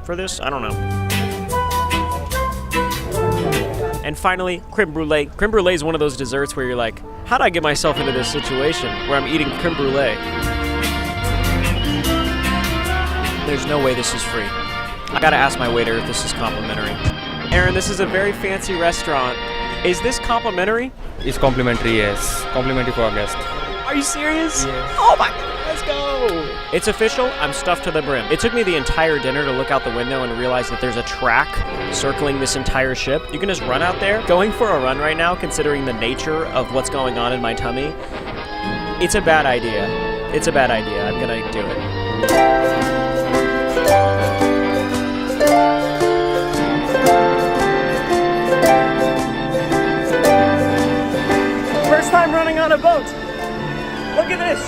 for this? I don't know. And finally, creme brulee. Creme brulee is one of those desserts where you're like, how did I get myself into this situation where I'm eating creme brulee? There's no way this is free. I gotta ask my waiter if this is complimentary. Aaron, this is a very fancy restaurant. Is this complimentary? It's complimentary, yes. Complimentary for guests. Are you serious? Yes. Oh my god, let's go! It's official, I'm stuffed to the brim. It took me the entire dinner to look out the window and realize that there's a track circling this entire ship. You can just run out there. Going for a run right now, considering the nature of what's going on in my tummy, it's a bad idea. It's a bad idea. I'm gonna do it. First time running on a boat. Look at this.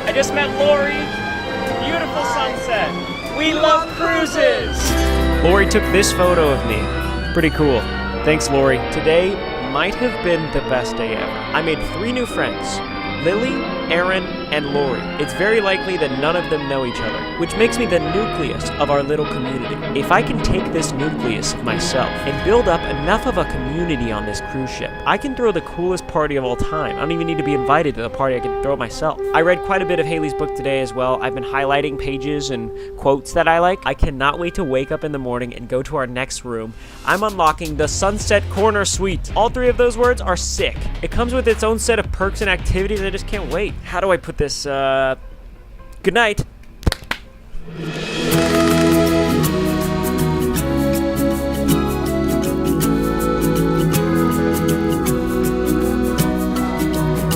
I just met Lori. Beautiful sunset. We love cruises. Lori took this photo of me. Pretty cool. Thanks, Lori. Today might have been the best day ever. I made 3 new friends. Lily, Aaron, and Lori. It's very likely that none of them know each other, which makes me the nucleus of our little community. If I can take this nucleus of myself and build up enough of a community on this cruise ship, I can throw the coolest party of all time. I don't even need to be invited to the party, I can throw it myself. I read quite a bit of Haley's book today as well. I've been highlighting pages and quotes that I like. I cannot wait to wake up in the morning and go to our next room. I'm unlocking the Sunset Corner Suite. All 3 of those words are sick. It comes with its own set of perks and activities. I just can't wait. How do I put this? Good night.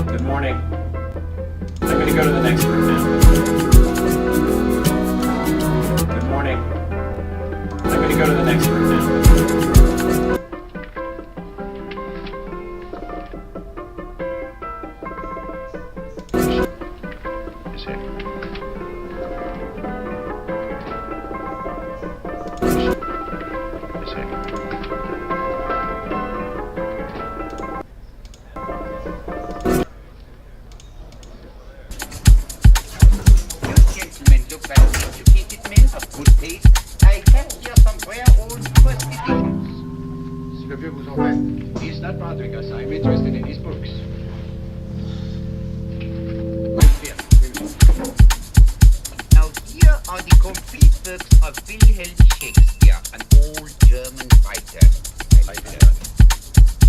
Good morning. I'm going to go to the next room now. Good morning. I'm going to go to the next room now. look like educated men of good taste. I have here some rare old first editions. Si le vieux vous en fait. He's not bothering us. I'm interested in his books. Now here are the complete works of Wilhelm Shakespeare, an old German writer.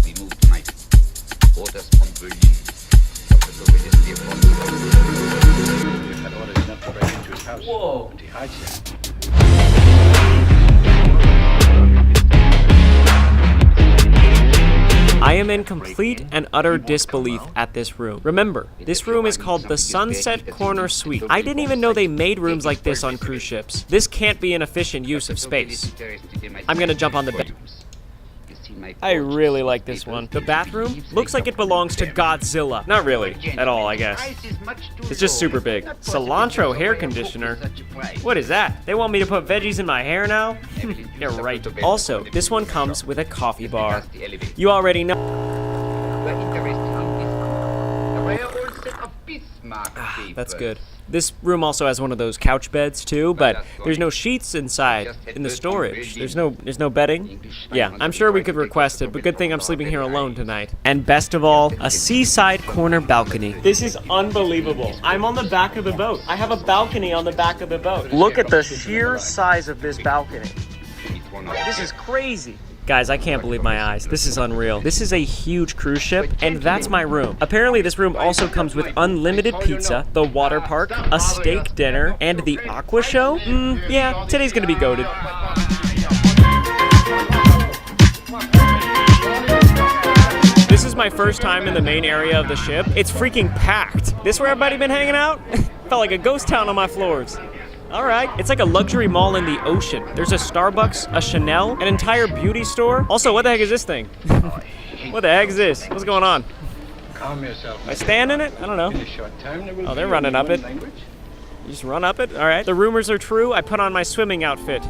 We move tonight. Orders from Berlin. We've had orders not to break into his house. Whoa. And he hides there. I am in complete and utter disbelief at this room. Remember, this room is called the Sunset Corner Suite. I didn't even know they made rooms like this on cruise ships. This can't be an efficient use of space. I'm gonna jump on the bed. I really like this one. The bathroom looks like it belongs to Godzilla. Not really, at all, I guess. It's just super big. Cilantro hair conditioner? What is that? They want me to put veggies in my hair now? Yeah, right. Also, this one comes with a coffee bar. You already know. That's good. This room also has one of those couch beds too, but there's no sheets inside in the storage. There's no bedding. Yeah, I'm sure we could request it, but good thing I'm sleeping here alone tonight. And best of all, a seaside corner balcony. This is unbelievable. I'm on the back of the boat. I have a balcony on the back of the boat. Look at the sheer size of this balcony. This is crazy. Guys, I can't believe my eyes. This is unreal. This is a huge cruise ship, and that's my room. Apparently, this room also comes with unlimited pizza, the water park, a steak dinner, and the aqua show. Yeah, today's gonna be goated. This is my first time in the main area of the ship. It's freaking packed. This where everybody been hanging out? Felt like a ghost town on my floors. Alright, it's like a luxury mall in the ocean. There's a Starbucks, a Chanel, an entire beauty store. Also, what the heck is this thing? What the heck is this? What's going on? Calm yourself. Am I stand in it? I don't know. In a short time, there will Oh, they're be running up human it. language. You just run up it? Alright. The rumors are true. I put on my swimming outfit.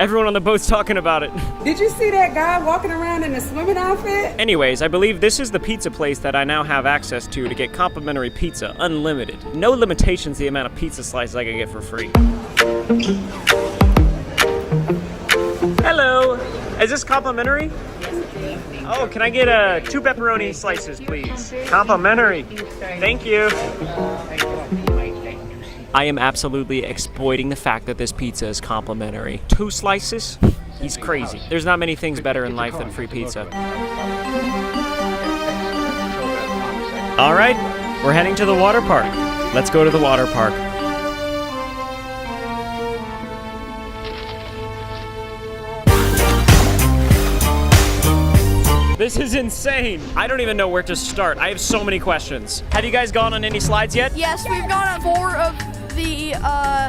Everyone on the boat's talking about it. Did you see that guy walking around in a swimming outfit? Anyways, I believe this is the pizza place that I now have access to get complimentary pizza, unlimited. No limitations the amount of pizza slices I can get for free. Hello, is this complimentary? Oh, can I get 2 pepperoni slices, please? Complimentary. Thank you. I am absolutely exploiting the fact that this pizza is complimentary. 2 slices? He's crazy. There's not many things better in life than free pizza. All right, we're heading to the water park. Let's go to the water park. This is insane. I don't even know where to start. I have so many questions. Have you guys gone on any slides yet? Yes, we've gone on 4 of the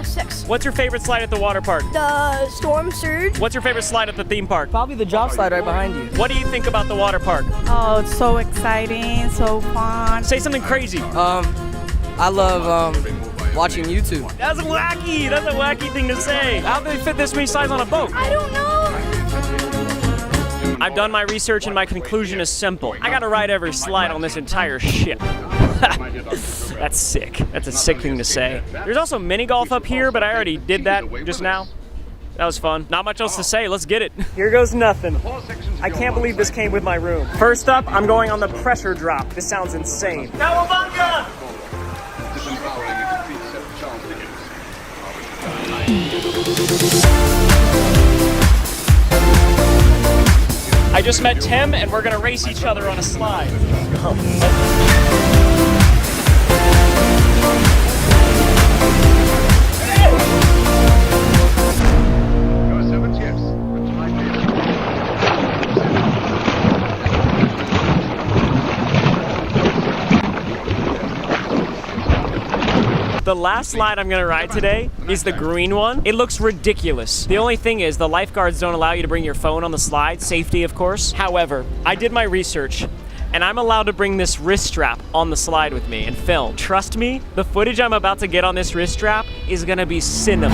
6. What's your favorite slide at the water park? The Storm Surge. What's your favorite slide at the theme park? Probably the drop slide right behind you. What do you think about the water park? Oh, it's so exciting, so fun. Say something crazy. I love watching YouTube. That's wacky. That's a wacky thing to say. How do they fit this many slides on a boat? I don't know. I've done my research and my conclusion is simple. I gotta ride every slide on this entire ship. That's sick. That's a sick thing to say. There's also mini golf up here, but I already did that just now. That was fun. Not much else to say. Let's get it. Here goes nothing. I can't believe this came with my room. First up, I'm going on the pressure drop. This sounds insane. Cowabunga! I just met Tim, and we're gonna race each other on a slide. Your servants, yes. But tonight The last slide I'm gonna ride today is the green one. It looks ridiculous. The only thing is the lifeguards don't allow you to bring your phone on the slide, safety of course. However, I did my research and I'm allowed to bring this wrist strap on the slide with me and film. Trust me, the footage I'm about to get on this wrist strap is gonna be cinema.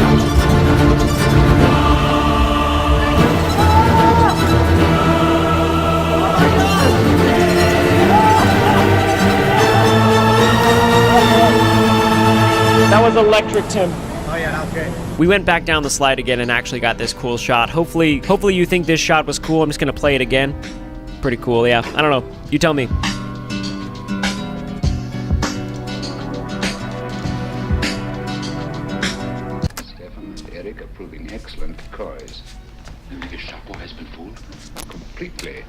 That was electric, Tim. Oh yeah, okay. We went back down the slide again and actually got this cool shot. Hopefully you think this shot was cool. I'm just gonna play it again. Pretty cool, yeah. I don't know. You tell me. Stefan and Eric are proving excellent decoys. And the Gestapo has been fooled completely.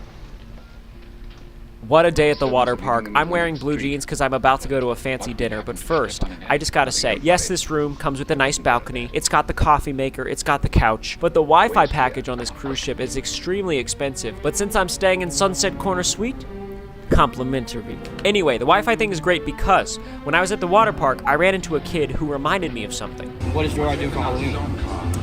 What a day at the water park. I'm wearing blue jeans because I'm about to go to a fancy dinner, but first, I just gotta say, yes, this room comes with a nice balcony, it's got the coffee maker, it's got the couch, but the Wi-Fi package on this cruise ship is extremely expensive. But since I'm staying in Sunset Corner Suite, complimentary. Anyway, the Wi-Fi thing is great because when I was at the water park, I ran into a kid who reminded me of something. What is your idea for Halloween?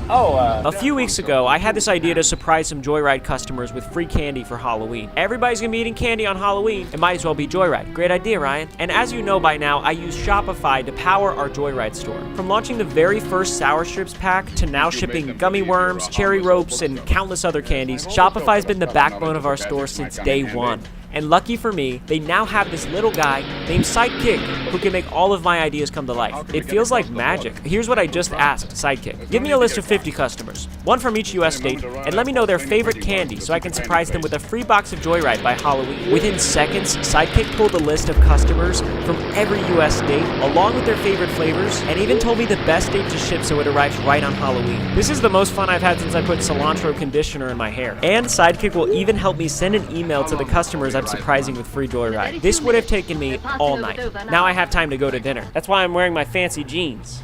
A few weeks ago, I had this idea to surprise some Joyride customers with free candy for Halloween. Everybody's gonna be eating candy on Halloween. It might as well be Joyride. Great idea, Ryan. And as you know by now, I use Shopify to power our Joyride store. From launching the very first Sour Strips pack to now shipping gummy worms, cherry ropes, and countless other candies, Shopify's been the backbone of our store since day one. And lucky for me, they now have this little guy named Sidekick who can make all of my ideas come to life. It feels like magic. Here's what I just asked Sidekick. Give me a list of 50 customers, one from each US state, and let me know their favorite candy so I can surprise them with a free box of Joyride by Halloween. Within seconds, Sidekick pulled a list of customers from every US state, along with their favorite flavors, and even told me the best date to ship so it arrives right on Halloween. This is the most fun I've had since I put cilantro conditioner in my hair. And Sidekick will even help me send an email to the customers I'm surprising with free Joyride. This would have taken me all night. Now I have time to go to dinner. That's why I'm wearing my fancy jeans.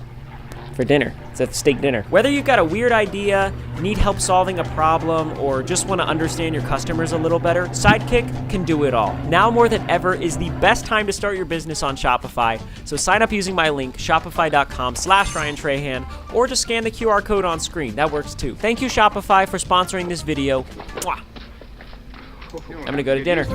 For dinner. It's a steak dinner. Whether you've got a weird idea, need help solving a problem, or just want to understand your customers a little better, Sidekick can do it all. Now more than ever is the best time to start your business on Shopify. So sign up using my link, shopify.com/Ryan Trahan, or just scan the QR code on screen. That works too. Thank you, Shopify, for sponsoring this video. Mwah. I'm gonna go to dinner.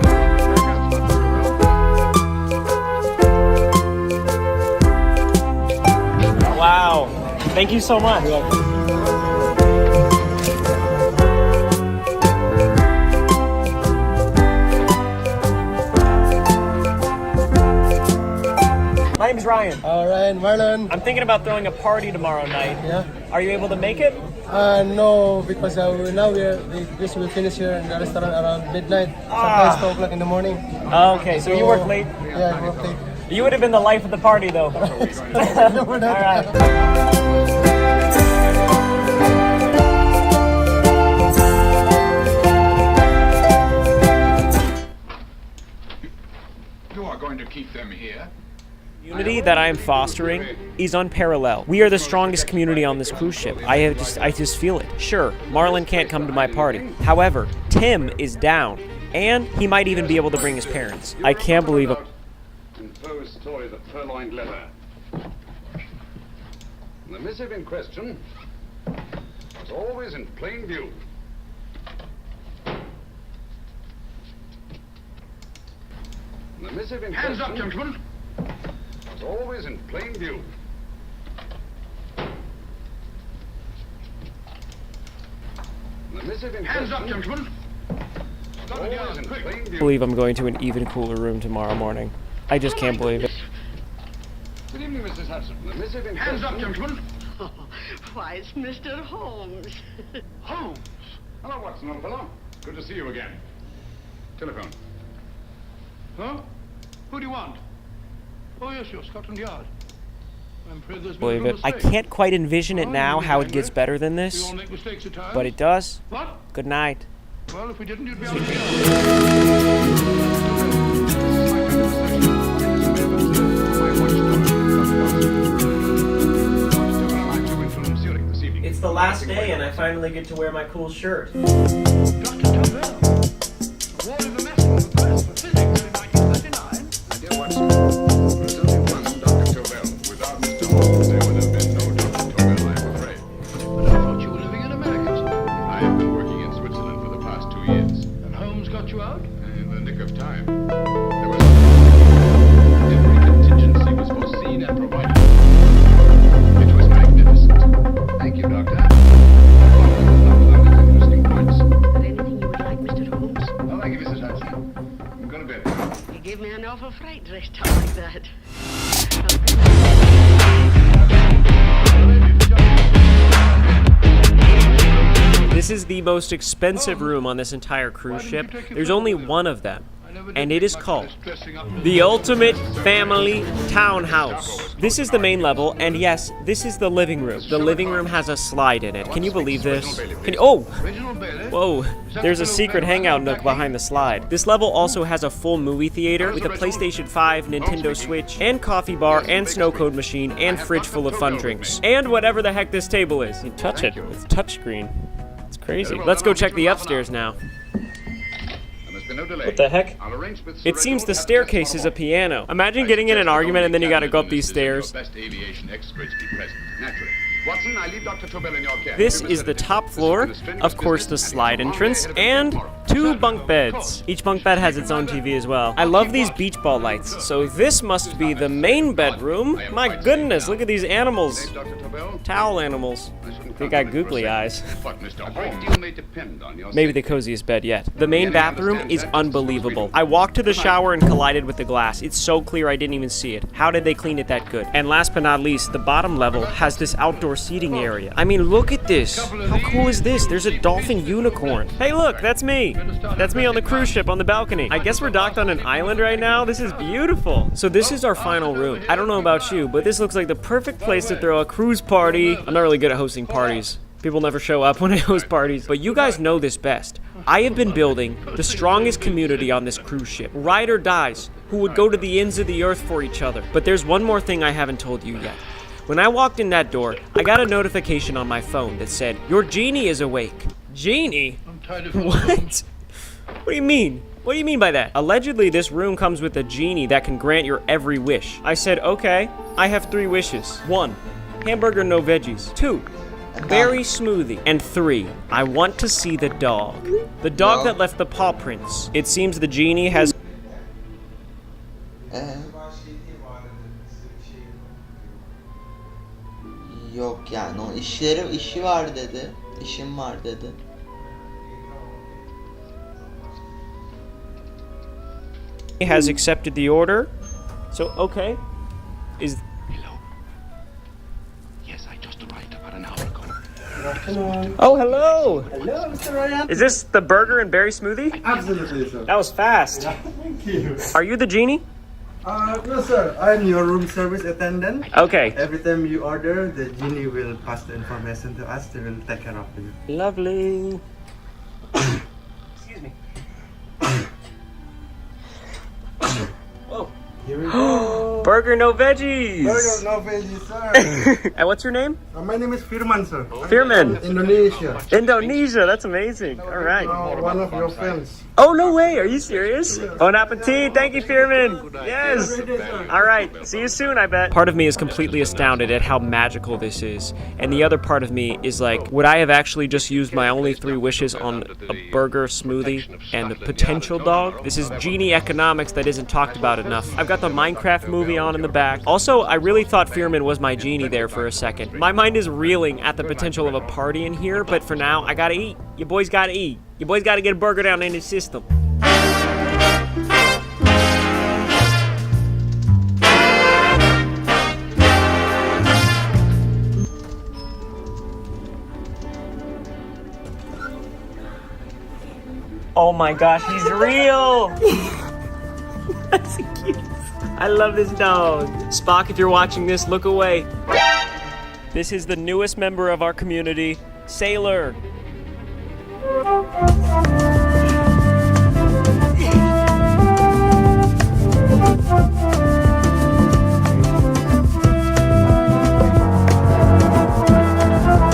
Wow. Thank you so much. My name's Ryan. Ryan, Marlon. I'm thinking about throwing a party tomorrow night. Yeah. Are you able to make it? No, because this will finish here in the restaurant around midnight, sometimes 2 o'clock in the morning. Okay, so you work late? Yeah, I work late. You would have been the life of the party, though. All right. You are going to keep them here? Community that I am fostering is unparalleled. We are the strongest community on this cruise ship. I just feel it. Sure, Marlon can't come to my party. However, Tim is down, and he might even be able to bring his parents. I can't believe it. And Poe's story, The Purloined Letter. The missive in question was always in plain view. The missive in question... Hands up, gentlemen! Was always in plain view. The missive in Hands up, gentlemen! Always in plain view. I believe I'm going to an even cooler room tomorrow morning. I just can't believe it. Good evening, Mrs. Hudson. The missive in Hands up, gentlemen! Why, it's Mr. Holmes. Holmes! Hello, Watson, old fellow. Good to see you again. Telephone. Huh? Who do you want? Oh, yes, you're Scotland Yard. I'm afraid there's been Believe a it. I mistake. can't quite envision it now how it gets better than We this, all make mistakes at times. but it does. What? Good night. Well, if we didn't, you'd be out of here. It's the last day and I finally get to wear my cool shirt. Dr. Tobel, awarded the Maximum Prize for Physics in 1939. My dear Watson, there's only one Dr. Tobel. Without Mr. Holmes, there would have been no Dr. Tobel, I'm afraid. But I thought you were living in America, sir. I have been working in Switzerland for the past 2 years. And Holmes got you out? In the nick of time. There was every contingency was foreseen and provided. It was magnificent. Thank you, Doctor. Interesting points. Is there anything you would like, Mr. Holmes? Oh, thank you, Mrs. Hudson. I'm going to bed now. You give me an awful fright dressed up like that. This is the most expensive room on this entire cruise ship. There's only one of them, and it is called the Ultimate Family Townhouse. This is the main level, and yes, this is the living room. The living room has a slide in it. Can you believe this? Oh! Whoa, there's a secret hangout nook behind the slide. This level also has a full movie theater with a PlayStation 5, Nintendo Switch, and coffee bar, and snow cone machine, and fridge full of fun drinks. And whatever the heck this table is. You touch it, it's touchscreen. It's crazy. Let's go check the upstairs now. What the heck? It seems the staircase is a piano. Imagine getting in an argument and then you gotta go up these stairs. Watson, I leave Dr. Tobel in your care. This is the top floor, of course the slide entrance, and 2 bunk beds. Each bunk bed has its own TV as well. I love these beach ball lights. So this must be the main bedroom. My goodness, look at these animals. Towel animals. They got googly eyes. Maybe the coziest bed yet. The main bathroom is unbelievable. I walked to the shower and collided with the glass. It's so clear I didn't even see it. How did they clean it that good? And last but not least, the bottom level has this outdoor seating area. I mean, look at this. How cool is this? There's a dolphin unicorn. Hey, look, that's me. That's me on the cruise ship on the balcony. I guess we're docked on an island right now. This is beautiful. So this is our final room. I don't know about you, but this looks like the perfect place to throw a cruise party. I'm not really good at hosting parties. People never show up when I host parties, but you guys know this best. I have been building the strongest community on this cruise ship. Ride or dies, who would go to the ends of the earth for each other. But there's one more thing I haven't told you yet. When I walked in that door, I got a notification on my phone that said, "Your genie is awake." Genie? What? What do you mean? What do you mean by that? Allegedly, this room comes with a genie that can grant your every wish. I said, okay, I have 3 wishes. 1, hamburger no veggies. 2, berry smoothie. And 3, I want to see the dog. The dog that left the paw prints. It seems the genie has... Yok yani o işi var dedi. İşim var dedi. has accepted the order. So, okay. is... Hello. Yes, I just arrived about an hour ago. Oh, hello! Hello, Mr. Ryan. Is this the burger and berry smoothie? Absolutely, sir. That was fast. Thank you. Are you the genie? No, sir. I'm your room service attendant. Okay. Every time you order, the genie will pass the information to us. They will take care of you. Lovely. Excuse me. Whoa. Here we go. Burger, no veggies. Burger, no veggies, sir. And what's your name? My name is Firman, sir. Firman. Indonesia. Indonesia, that's amazing. All right. One of your friends. Oh, no way. Are you serious? Bon appetit. Thank you, Firman. Yes. All right. See you soon, I bet. Part of me is completely astounded at how magical this is. And the other part of me is like, would I have actually just used my only 3 wishes on a burger, smoothie, and a potential dog? This is genie economics that isn't talked about enough. I've got the Minecraft movie on in the back. Also, I really thought Firman was my genie there for a second. My mind is reeling at the potential of a party in here, but for now, I gotta eat. You boys gotta eat. You boys gotta get a burger down in his system. Oh my gosh, he's real! That's cute. I love this dog. Spock, if you're watching this, look away. This is the newest member of our community, Sailor.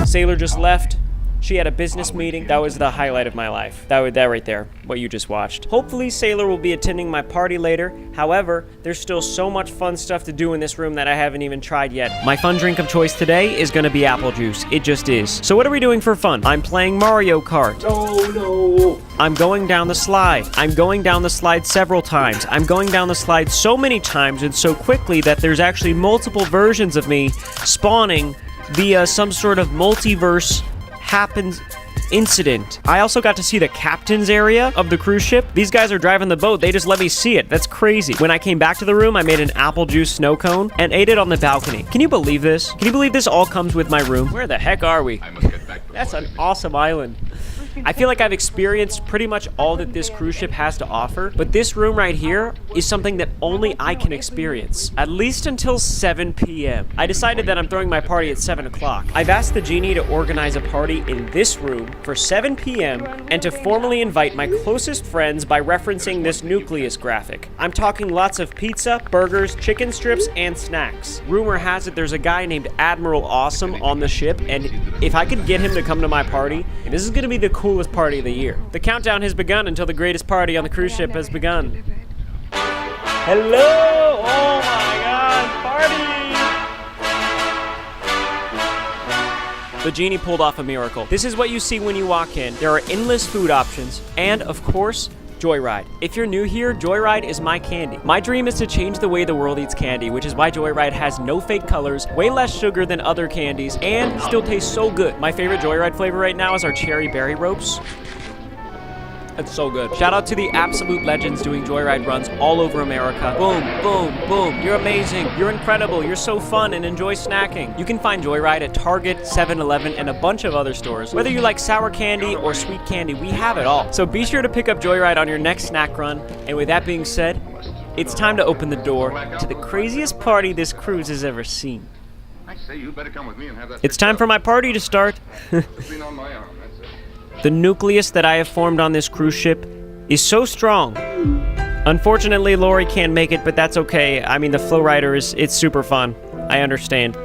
Sailor just left. She had a business meeting. That was the highlight of my life. That right there, what you just watched. Hopefully Sailor will be attending my party later. However, there's still so much fun stuff to do in this room that I haven't even tried yet. My fun drink of choice today is gonna be apple juice. It just is. So what are we doing for fun? I'm playing Mario Kart. Oh no. I'm going down the slide. I'm going down the slide several times. I'm going down the slide so many times and so quickly that there's actually multiple versions of me spawning via some sort of multiverse happens incident. I also got to see the captain's area of the cruise ship. These guys are driving the boat. They just let me see it. That's crazy. When I came back to the room, I made an apple juice snow cone and ate it on the balcony. Can you believe this? Can you believe this all comes with my room? Where the heck are we? That's an awesome island. I feel like I've experienced pretty much all that this cruise ship has to offer, but this room right here is something that only I can experience, at least until 7 p.m. I decided that I'm throwing my party at 7 o'clock. I've asked the genie to organize a party in this room for 7 p.m. and to formally invite my closest friends by referencing this nucleus graphic. I'm talking lots of pizza, burgers, chicken strips, and snacks. Rumor has it there's a guy named Admiral Awesome on the ship, and if I could get him to come to my party, this is gonna be the coolest party of the year. The countdown has begun until the greatest party on the cruise ship has begun. Hello! Oh my god, party! The genie pulled off a miracle. This is what you see when you walk in. There are endless food options, and of course, Joyride. If you're new here, Joyride is my candy. My dream is to change the way the world eats candy, which is why Joyride has no fake colors, way less sugar than other candies, and still tastes so good. My favorite Joyride flavor right now is our cherry berry ropes. It's so good. Shout out to the absolute legends doing Joyride runs all over America. Boom, boom, boom. You're amazing. You're incredible. You're so fun and enjoy snacking. You can find Joyride at Target, 7-Eleven, and a bunch of other stores. Whether you like sour candy or sweet candy, we have it all. So be sure to pick up Joyride on your next snack run. And with that being said, it's time to open the door to the craziest party this cruise has ever seen. I say you better come with me and have that. It's time for my party to start. Been on my arm, that's it. The nucleus that I have formed on this cruise ship is so strong. Unfortunately, Lori can't make it, but that's okay. I mean, the flow rider it's super fun. I understand.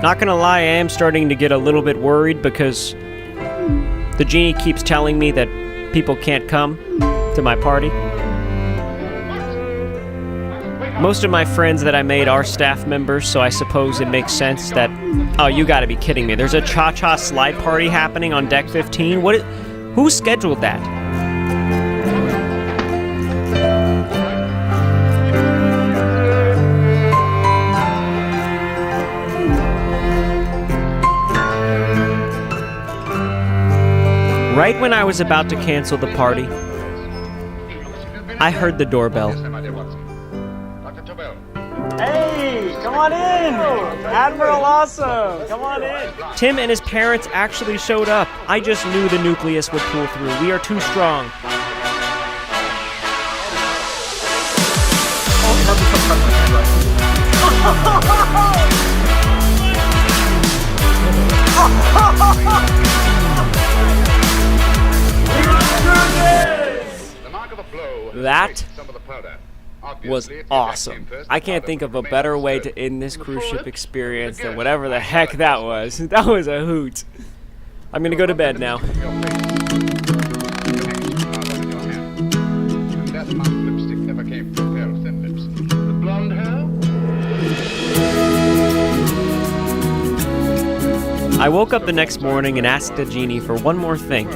Not gonna lie, I am starting to get a little bit worried because the genie keeps telling me that people can't come to my party. Most of my friends that I made are staff members, so I suppose it makes sense that... Oh, you gotta be kidding me. There's a cha-cha slide party happening on deck 15? Who scheduled that? Right when I was about to cancel the party, I heard the doorbell. Dr. Tobel. Hey! on in! Admiral Awesome! Come on in! Tim and his parents actually showed up. I just knew the nucleus would pull through. We are too strong. That was awesome. I can't think of a better way to end this cruise ship experience than whatever the heck that was. That was a hoot. I'm gonna go to bed now. I woke up the next morning and asked the genie for one more thing.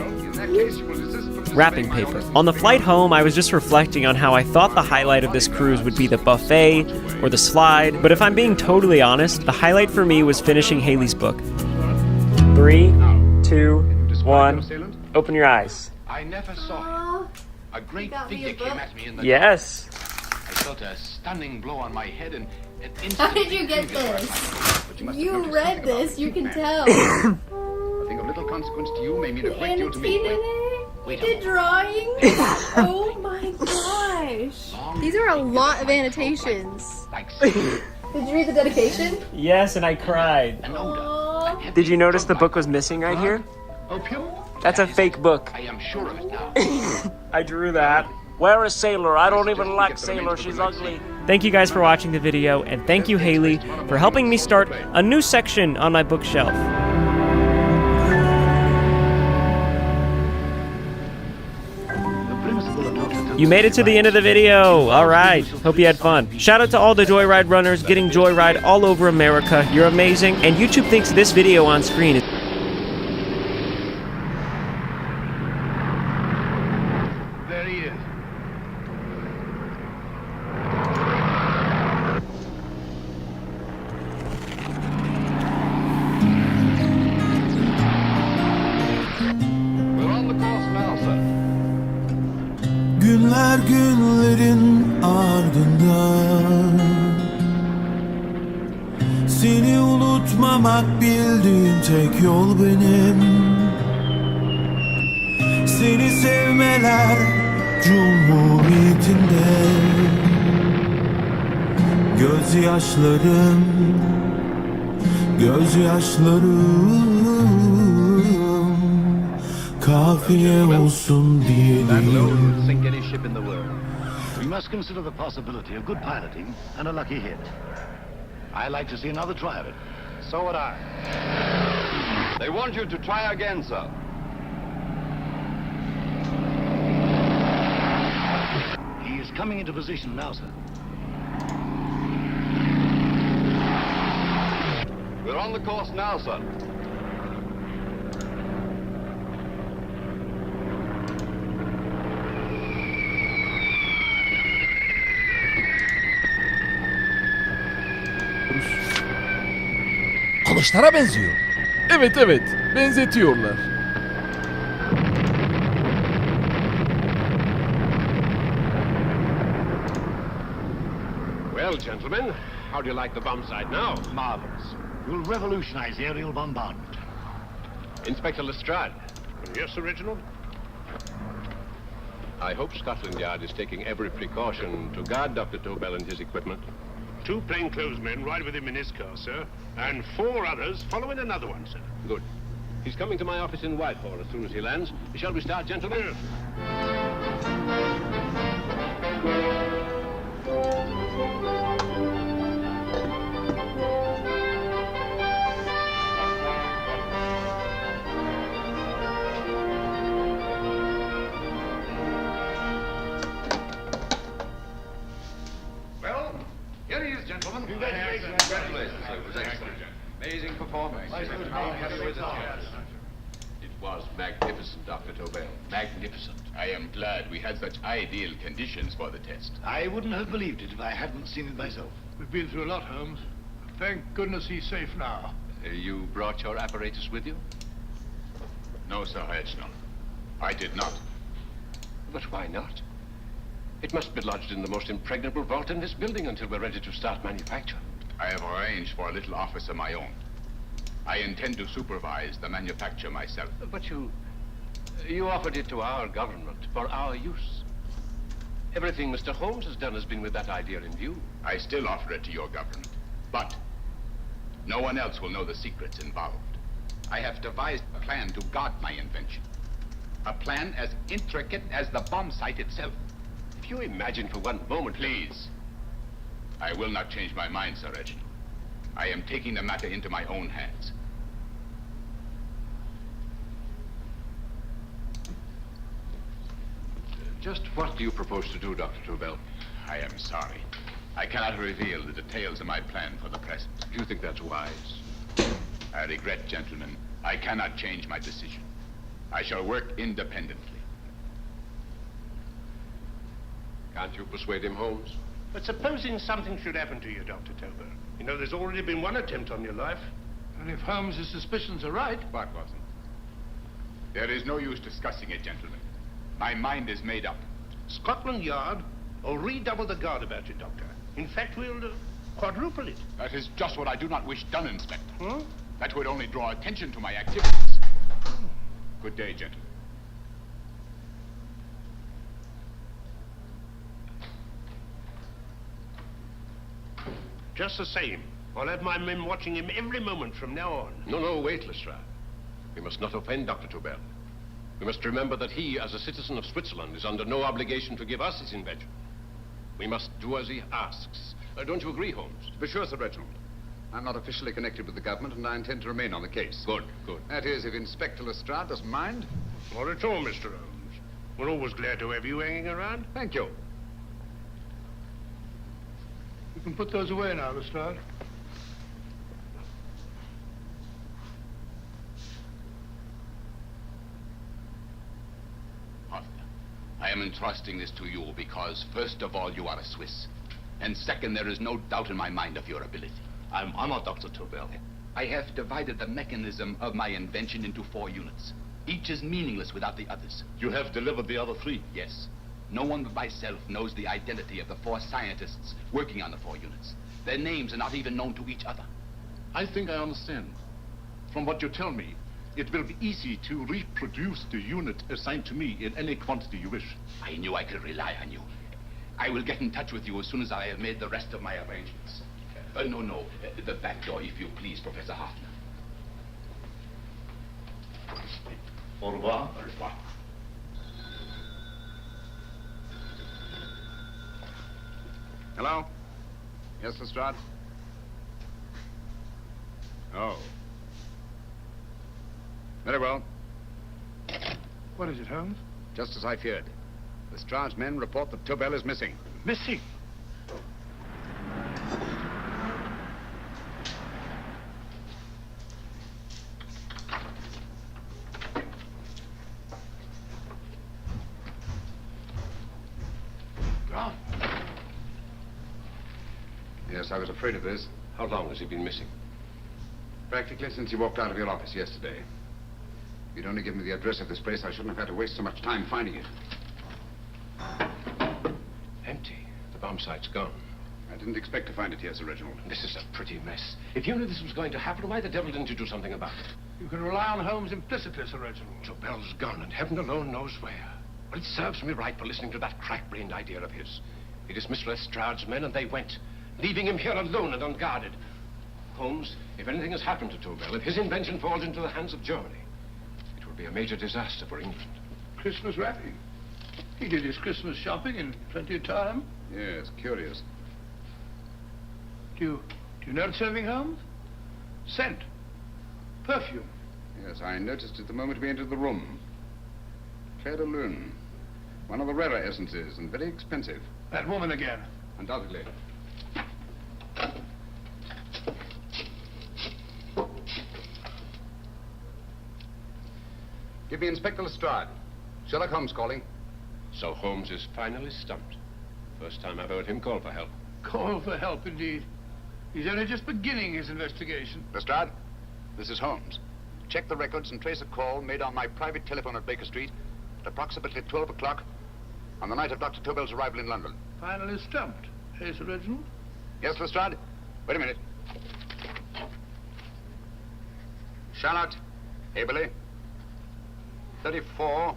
Wrapping paper. On the flight home, I was just reflecting on how I thought the highlight of this cruise would be the buffet or the slide, but if I'm being totally honest, the highlight for me was finishing Haley's book. 3, 2, 1, open your eyes. I never saw him. A great figure came at me in the Yes. I felt a stunning blow on my head and How did you get this? You read this, you can tell. I think of little consequence to you may mean a great deal to me. He did drawing? Oh my gosh. These are a lot of annotations. Did you read the dedication? Yes, and I cried. Aww. Did you notice the book was missing right here? Opium? That's a fake book. I am sure of it now. I drew that. Where is Sailor? I don't even like Sailor. She's ugly. Thank you guys for watching the video, and thank you, Haley, for helping me start a new section on my bookshelf. You made it to the end of the video. All right. Hope you had fun. Shout out to all the Joyride runners getting Joyride all over America. You're amazing. And YouTube thinks this video on screen is... There he is. We're on the course now, sir. Günler günlerin ardından seni unutmamak bildiğim tek yol benim. Seni sevmeler cumhuriyetinde gözyaşlarım, kafiye olsun diye değil. Sink any ship in the world. We must consider the possibility of good piloting and a lucky hit. I like to see another try of it. So would I. They want you to try again, sir. He is coming into position now, sir. We're on the course now, sir. Kılıçlara benziyor. Evet, benzetiyorlar. Well, gentlemen, how do you like the bomb sight now? Marvelous. You'll revolutionize aerial bombardment. Inspector Lestrade. Yes, Sir Reginald? I hope Scotland Yard is taking every precaution to guard Dr. Tobel and his equipment. 2 plainclothesmen ride with him in his car, sir, and 4 others follow in another one, sir. Good. He's coming to my office in Whitehall as soon as he lands. Shall we start, gentlemen? Yes. Well, here he is, gentlemen. Congratulations, sir. It was excellent. Amazing performance. It was magnificent, Dr. Tobel. Magnificent. I am glad we had such ideal conditions for the test. I wouldn't have believed it if I hadn't seen it myself. We've been through a lot, Holmes. Thank goodness he's safe now. You brought your apparatus with you? No, Sir Reginald. I did not. But why not? It must be lodged in the most impregnable vault in this building until we're ready to start manufacture. I have arranged for a little office of my own. I intend to supervise the manufacture myself. But you offered it to our government for our use. Everything Mr. Holmes has done has been with that idea in view. I still offer it to your government, but no one else will know the secrets involved. I have devised a plan to guard my invention. A plan as intricate as the bomb sight itself. If you imagine for one moment... Please. I will not change my mind, Sir Reginald. I am taking the matter into my own hands. Just what do you propose to do, Dr. Tobel? I am sorry. I cannot reveal the details of my plan for the present. Do you think that's wise? I regret, gentlemen. I cannot change my decision. I shall work independently. Can't you persuade him, Holmes? But supposing something should happen to you, Dr. Tobel. You know, there's already been one attempt on your life. And if Holmes' suspicions are right... What wasn't? There is no use discussing it, gentlemen. My mind is made up. Scotland Yard will redouble the guard about you, Doctor. In fact, we'll quadruple it. That is just what I do not wish done, Inspector. Hmm? That would only draw attention to my activities. Good day, gentlemen. Just the same, I'll have my men watching him every moment from now on. No, wait, Lestrade. We must not offend Dr. Tobel. We must remember that he, as a citizen of Switzerland, is under no obligation to give us his invention. We must do as he asks. Don't you agree, Holmes? To be sure, Sir Reginald. I'm not officially connected with the government, and I intend to remain on the case. Good. That is, if Inspector Lestrade doesn't mind. Not at all, Mr. Holmes. We're always glad to have you hanging around. Thank you. You can put those away now, Lestrade. Arthur, I am entrusting this to you because, first of all, you are a Swiss. And second, there is no doubt in my mind of your ability. I'm honored, Dr. Tobel. I have divided the mechanism of my invention into 4 units. Each is meaningless without the others. You have delivered the other 3? Yes. No one but myself knows the identity of the 4 scientists working on the 4 units. Their names are not even known to each other. I think I understand. From what you tell me, it will be easy to reproduce the unit assigned to me in any quantity you wish. I knew I could rely on you. I will get in touch with you as soon as I have made the rest of my arrangements. No, the back door, if you please, Professor Hoffner. Au revoir. Au revoir. Hello? Yes, Lestrade? Oh. Very well. What is it, Holmes? Just as I feared. Lestrade's men report that Tobel is missing. Missing? Gone. Yes, I was afraid of this. How long has he been missing? Practically since he walked out of your office yesterday. If you'd only given me the address of this place, I shouldn't have had to waste so much time finding it. Empty. The bomb site's gone. I didn't expect to find it here, Sir Reginald. This is a pretty mess. If you knew this was going to happen, why the devil didn't you do something about it? You can rely on Holmes implicitly, Sir Reginald. Tobel's gone, and heaven alone knows where. Well, it serves me right for listening to that crack-brained idea of his. He dismissed Lestrade's men, and they went, leaving him here alone and unguarded. Holmes, if anything has happened to Tobel, if his invention falls into the hands of Germany, it will be a major disaster for England. Christmas wrapping. He did his Christmas shopping in plenty of time. Yes, curious. Do you notice anything, Holmes? Scent. Perfume. Yes, I noticed it the moment we entered the room. Claire de Lune. One of the rarer essences, and very expensive. That woman again? Undoubtedly. Give me Inspector Lestrade. Sherlock Holmes calling. So Holmes is finally stumped. First time I've heard him call for help. Call for help, indeed. He's only just beginning his investigation. Lestrade, this is Holmes. Check the records and trace a call made on my private telephone at Baker Street at approximately 12 o'clock on the night of Dr. Tobel's arrival in London. Finally stumped, eh, Sir Reginald? Yes, Lestrade. Wait a minute. Charlotte, Aberley, 34,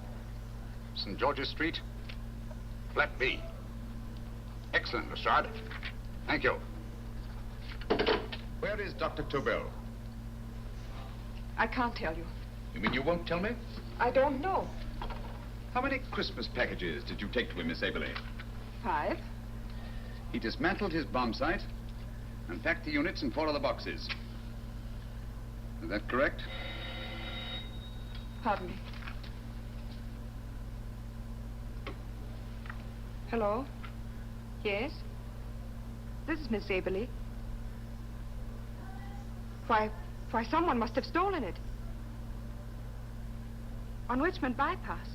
St. George's Street, flat B. Excellent, Lestrade. Thank you. Where is Dr. Tobel? I can't tell you. You mean you won't tell me? I don't know. How many Christmas packages did you take to him, Miss Aberley? 5. He dismantled his bomb site and packed the units in 4 other boxes. Is that correct? Pardon me. Hello? Yes? This is Miss Aberley. Why, someone must have stolen it. On Richmond Bypass.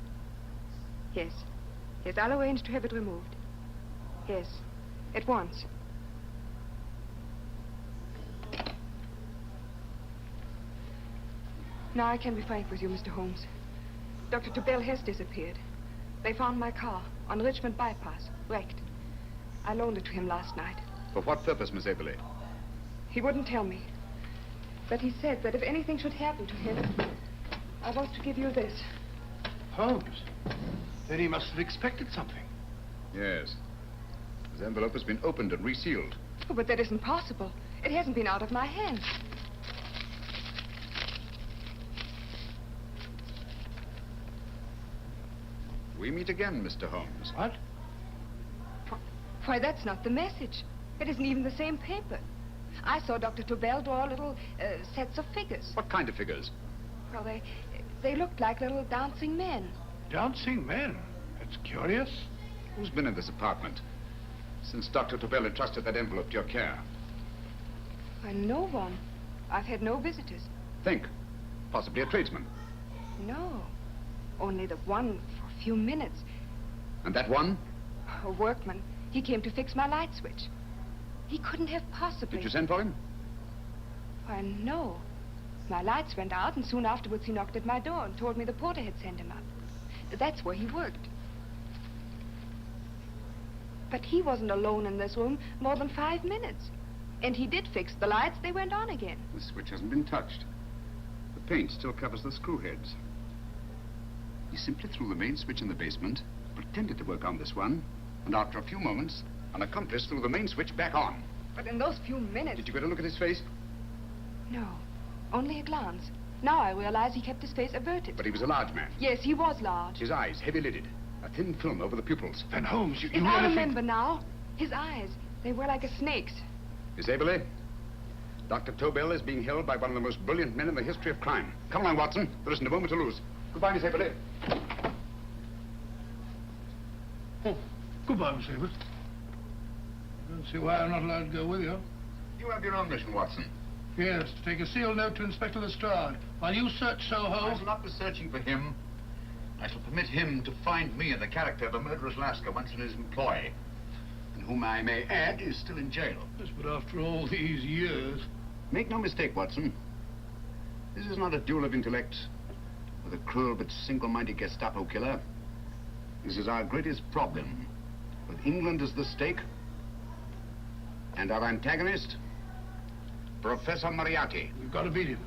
Yes. Yes, I'll arrange to have it removed. Yes, at once. Now I can be frank with you, Mr. Holmes. Dr. Tobel has disappeared. They found my car on Richmond Bypass, wrecked. I loaned it to him last night. For what purpose, Miss Aberley? He wouldn't tell me. But he said that if anything should happen to him, I want to give you this. Holmes? Then he must have expected something. Yes. His envelope has been opened and resealed. Oh, but that isn't possible. It hasn't been out of my hands. We meet again, Mr. Holmes. What? Why, that's not the message. It isn't even the same paper. I saw Dr. Tobel draw little sets of figures. What kind of figures? Well, they looked like little dancing men. Dancing men? That's curious. Who's been in this apartment since Dr. Tobel entrusted that envelope to your care? Why, no one. I've had no visitors. Think. Possibly a tradesman. No. Only the one for a few minutes. And that one? A workman. He came to fix my light switch. He couldn't have possibly... Did you send for him? Why, no. My lights went out, and soon afterwards he knocked at my door and told me the porter had sent him up. That's where he worked. But he wasn't alone in this room more than 5 minutes. And he did fix the lights. They went on again. The switch hasn't been touched. The paint still covers the screw heads. He simply threw the main switch in the basement, pretended to work on this one, and after a few moments, an accomplice threw the main switch back on. But in those few minutes... Did you get a look at his face? No, only a glance. Now I realize he kept his face averted. But he was a large man. Yes, he was large. His eyes heavy-lidded, a thin film over the pupils. Then Holmes, you If I remember now, his eyes, they were like a snake's. Miss Aberley, Dr. Tobel is being held by one of the most brilliant men in the history of crime. Come along, Watson. There isn't a moment to lose. Goodbye, Miss Aberley. Oh, goodbye, Miss Aberley. I don't see why I'm not allowed to go with you. You have your own mission, Watson. Yes, to take a sealed note to Inspector Lestrade. While you search Soho... I shall not be searching for him. I shall permit him to find me in the character of a murderous Lascar once in his employ, and whom I may add is still in jail. Yes, but after all these years... Make no mistake, Watson. This is not a duel of intellect with a cruel but single-minded Gestapo killer. This is our greatest problem, with England as the stake, and our antagonist, Professor Moriarty. We've got to beat him.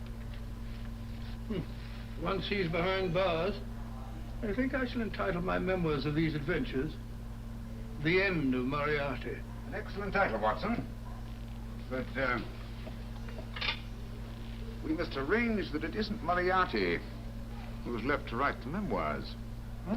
Once he's behind bars, I think I shall entitle my memoirs of these adventures, The End of Moriarty. An excellent title, Watson. But, we must arrange that it isn't Moriarty who's left to write the memoirs. Huh?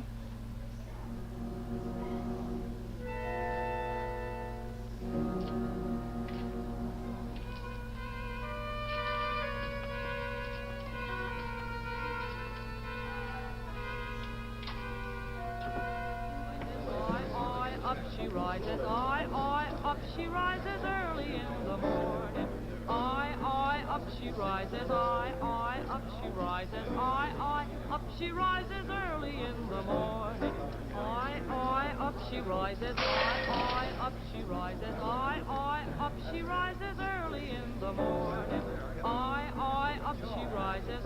Up she rises, up she rises early in the morning. Up she rises, up she rises, up she rises early in the morning. Up she rises, up she rises, up she rises early in the morning. Up she rises,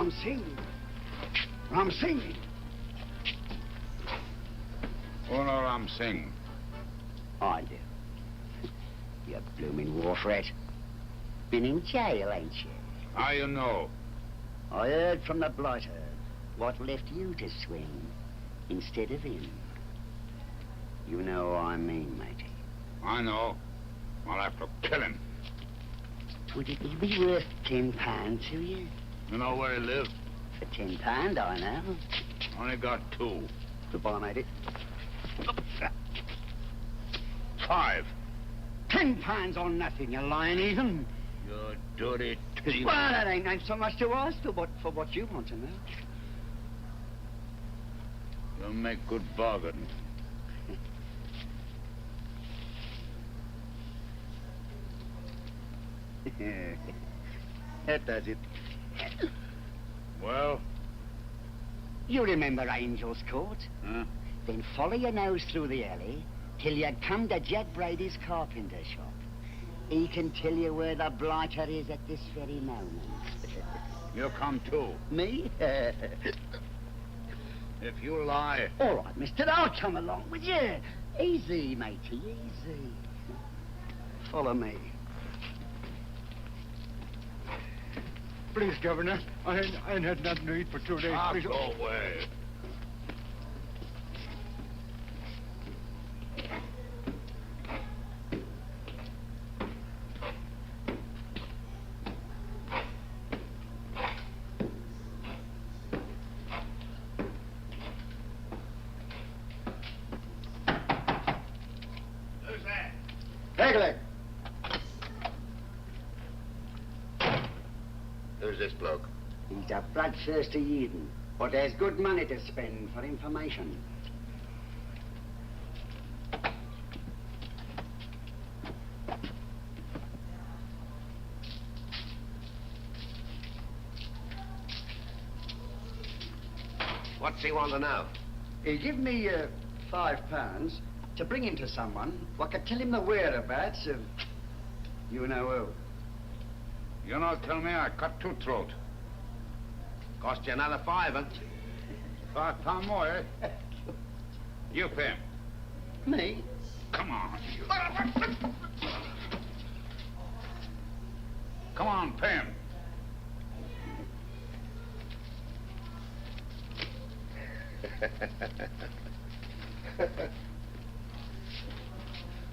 Ram Singh. Ram Singh. Oh, no, Ram Singh. I do. You blooming war threat. Been in jail, ain't you? How you know? I heard from the blighter what left you to swing instead of him. You know what I mean, matey. I know. I'll have to kill him. Would it be worth £10 to you? You know where he lives? For £10, I know. Only got 2. Goodbye, matey. 5. £10 on nothing, you lying heathen. You dirty thief. Well, that ain't so much to ask for what you want to know. You make good bargain. That does it. Well? You remember Angel's Court? Huh? Then follow your nose through the alley till you come to Jack Brady's carpenter shop. He can tell you where the blighter is at this very moment. You come too. Me? If you lie... All right, mister, I'll come along with you. Easy, matey, easy. Follow me. Please, Governor. I ain't had nothing to eat for 2 days. Please. Go away. Who's that? Pegleg. Who's this bloke? He's a bloodthirsty heathen, but there's good money to spend for information. What's he want to know? He give me £5 to bring him to someone what could tell him the whereabouts of you know who. You not tell me I cut 2 throat. Cost you another £5. £5 more, eh? You pay him. Me? Come on, you. Come on, pay him.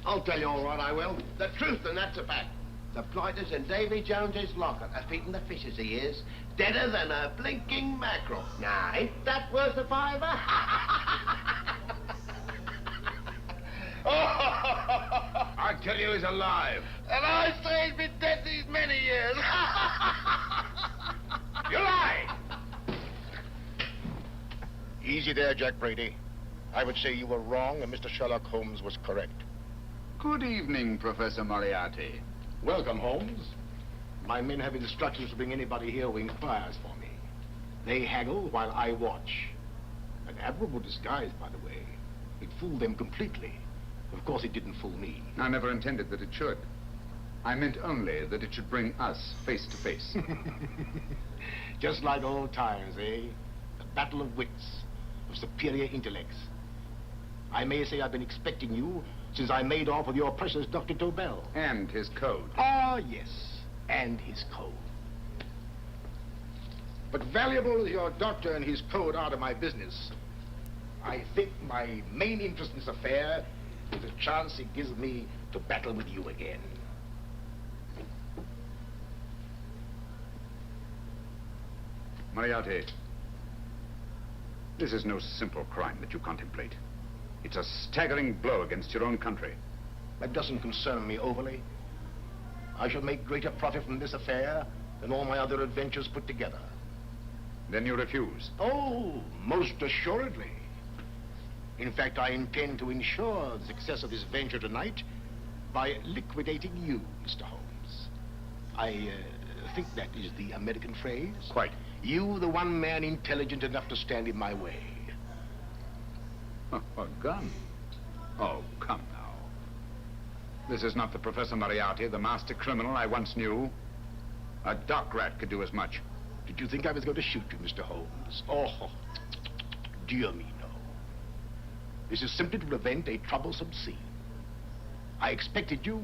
I'll tell you all right, I will. The truth, and that's a fact. The blighter's in Davy Jones's locker, a-feeding the fishes he is. Deader than a blinking mackerel. Now, ain't that worth a £5? I tell you he's alive. And I say he's been dead these many years. You lie! Easy there, Jack Brady. I would say you were wrong and Mr. Sherlock Holmes was correct. Good evening, Professor Moriarty. Welcome, Holmes. My men have instructions to bring anybody here who inquires for me. They haggle while I watch. An admirable disguise, by the way. It fooled them completely. Of course, it didn't fool me. I never intended that it should. I meant only that it should bring us face to face. Just like old times, eh? A battle of wits, of superior intellects. I may say I've been expecting you since I made off with your precious Dr. Tobel. And his code. Ah, yes, and his code. But valuable as your doctor and his code are to my business, I think my main interest in this affair is the chance it gives me to battle with you again. Moriarty, this is no simple crime that you contemplate. It's a staggering blow against your own country. That doesn't concern me overly. I shall make greater profit from this affair than all my other adventures put together. Then you refuse? Oh, most assuredly. In fact, I intend to ensure the success of this venture tonight by liquidating you, Mr. Holmes. I think that is the American phrase. Quite. You, the one man intelligent enough to stand in my way. A gun? Oh, come now. This is not the Professor Moriarty, the master criminal I once knew. A dock rat could do as much. Did you think I was going to shoot you, Mr. Holmes? Oh, dear me, no. This is simply to prevent a troublesome scene. I expected you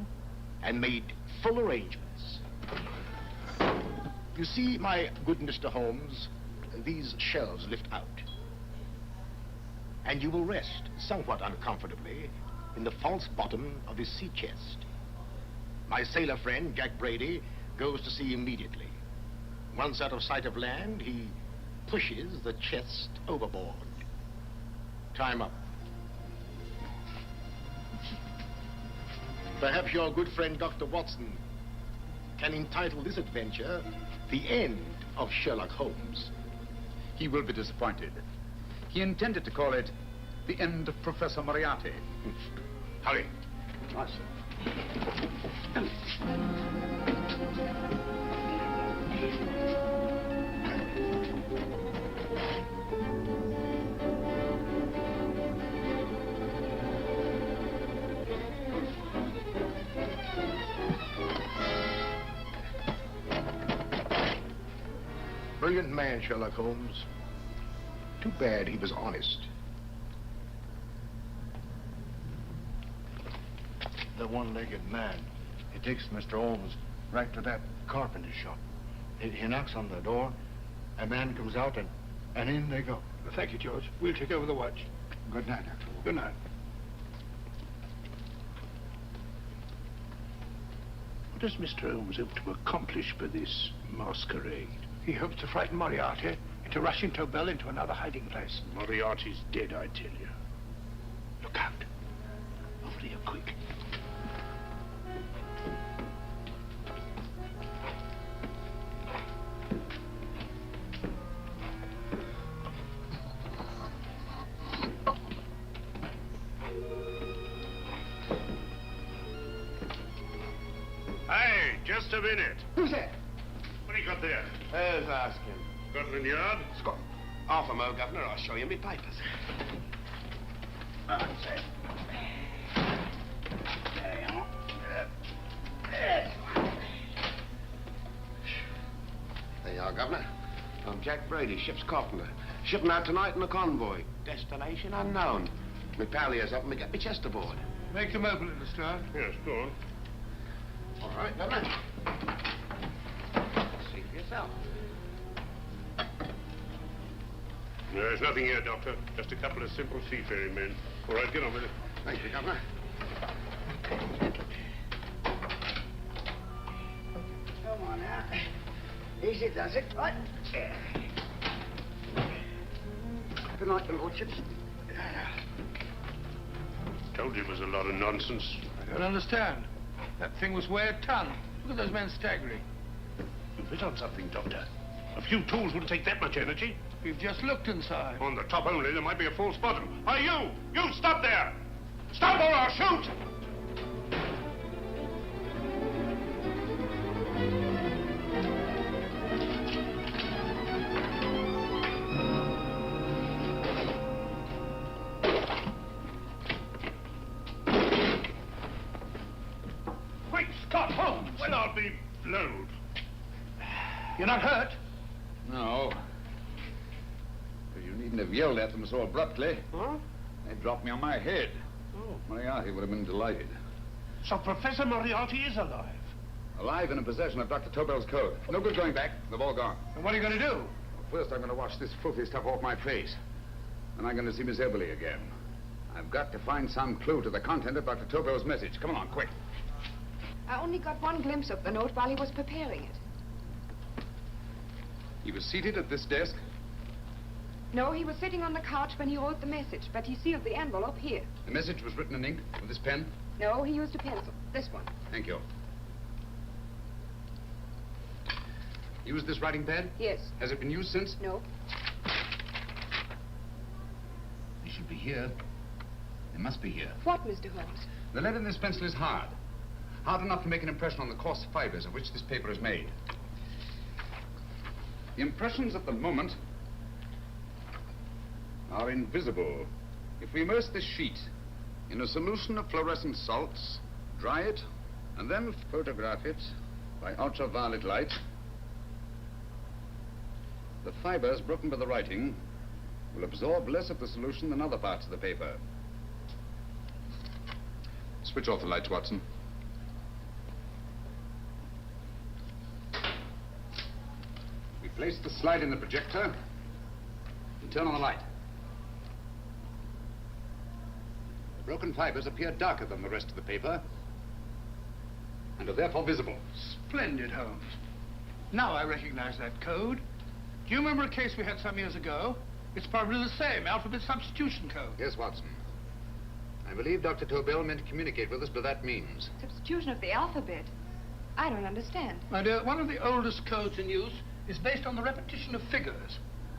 and made full arrangements. You see, my good Mr. Holmes, these shelves lift out. And you will rest somewhat uncomfortably in the false bottom of his sea chest. My sailor friend, Jack Brady, goes to sea immediately. Once out of sight of land, he pushes the chest overboard. Time up. Perhaps your good friend, Dr. Watson, can entitle this adventure The End of Sherlock Holmes. He will be disappointed. He intended to call it The End of Professor Moriarty. Hurry. Nice. Brilliant man, Sherlock Holmes. Too bad he was honest. The one-legged man. He takes Mr. Holmes right to that carpenter shop. He knocks on the door, a man comes out, and in they go. Thank you, George. We'll take over the watch. Good night, Dr. Holmes. Good night. What does Mr. Holmes hope to accomplish by this masquerade? He hopes to frighten Moriarty into rushing Tobel into another hiding place. Moriarty's dead, I tell you. Look out. Over here, quick. Hey, just a minute. Who's that? What do you got there? Who's asking? Scotland Yard? Scott. Half a mo, Governor. I'll show you my papers. That's it. There you are. There you are, Governor. I'm Jack Brady, ship's carpenter. Shipping out tonight in a convoy. Destination unknown. My pal here's up and me get my chest aboard. Make them open at the start. Yes, go on. All right, Governor. See for yourself. There's nothing here, Doctor. Just a couple of simple seafaring men. All right, get on with it. Thank you, Governor. Come on now. Easy does it. Right. Good night, Your Lordships. Told you it was a lot of nonsense. I don't understand. That thing was way a ton. Look at those men staggering. You've hit on something, Doctor. A few tools wouldn't take that much energy. We've just looked inside. On the top only, there might be a false bottom. Hey, you! You stop there! Stop or I'll shoot! Quick, Scott Holmes! Well, I'll be blowed. You're not hurt? No. But you needn't have yelled at them so abruptly. Huh? They dropped me on my head. Oh. Moriarty would have been delighted. So Professor Moriarty is alive? Alive and in possession of Dr. Tobel's code. No good going back. They've all gone. And what are you going to do? First, I'm going to wash this filthy stuff off my face. Then I'm going to see Miss Eberly again. I've got to find some clue to the content of Dr. Tobel's message. Come along, quick. I only got one glimpse of the note while he was preparing it. He was seated at this desk. No, he was sitting on the couch when he wrote the message, but he sealed the envelope here. The message was written in ink with this pen. No, he used a pencil. This one. Thank you. Used this writing pad? Yes. Has it been used since? No. They should be here. They must be here. What, Mr. Holmes? The lead in this pencil is hard. Hard enough to make an impression on the coarse fibers of which this paper is made. The impressions at the moment are invisible. If we immerse this sheet in a solution of fluorescent salts, dry it, and then photograph it by ultraviolet light, The fibers broken by the writing will absorb less of the solution than other parts of the paper. Switch off the lights, Watson. We place the slide in the projector and turn on the light. The broken fibers appear darker than the rest of the paper and are therefore visible. Splendid, Holmes. Now I recognize that code. Do you remember a case we had some years ago? It's probably the same, alphabet substitution code. Yes, Watson. I believe Dr. Tobel meant to communicate with us by that means. Substitution of the alphabet? I don't understand. My dear, one of the oldest codes in use is based on the repetition of figures.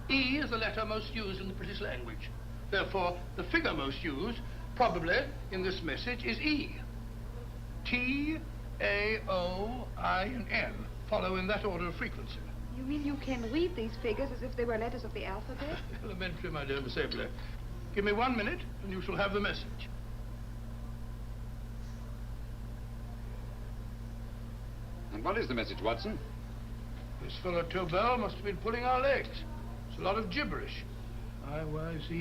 E is the letter most used in the British language. Therefore, the figure most used, probably in this message, is E. T, A, O, I, and N follow in that order of frequency. You mean you can read these figures as if they were letters of the alphabet? Elementary, my dear Miss Abley. Give me 1 minute, and you shall have the message. And what is the message, Watson? This fellow Tobel must have been pulling our legs. It's a lot of gibberish. I-Y-Z-L-M-T-H-K.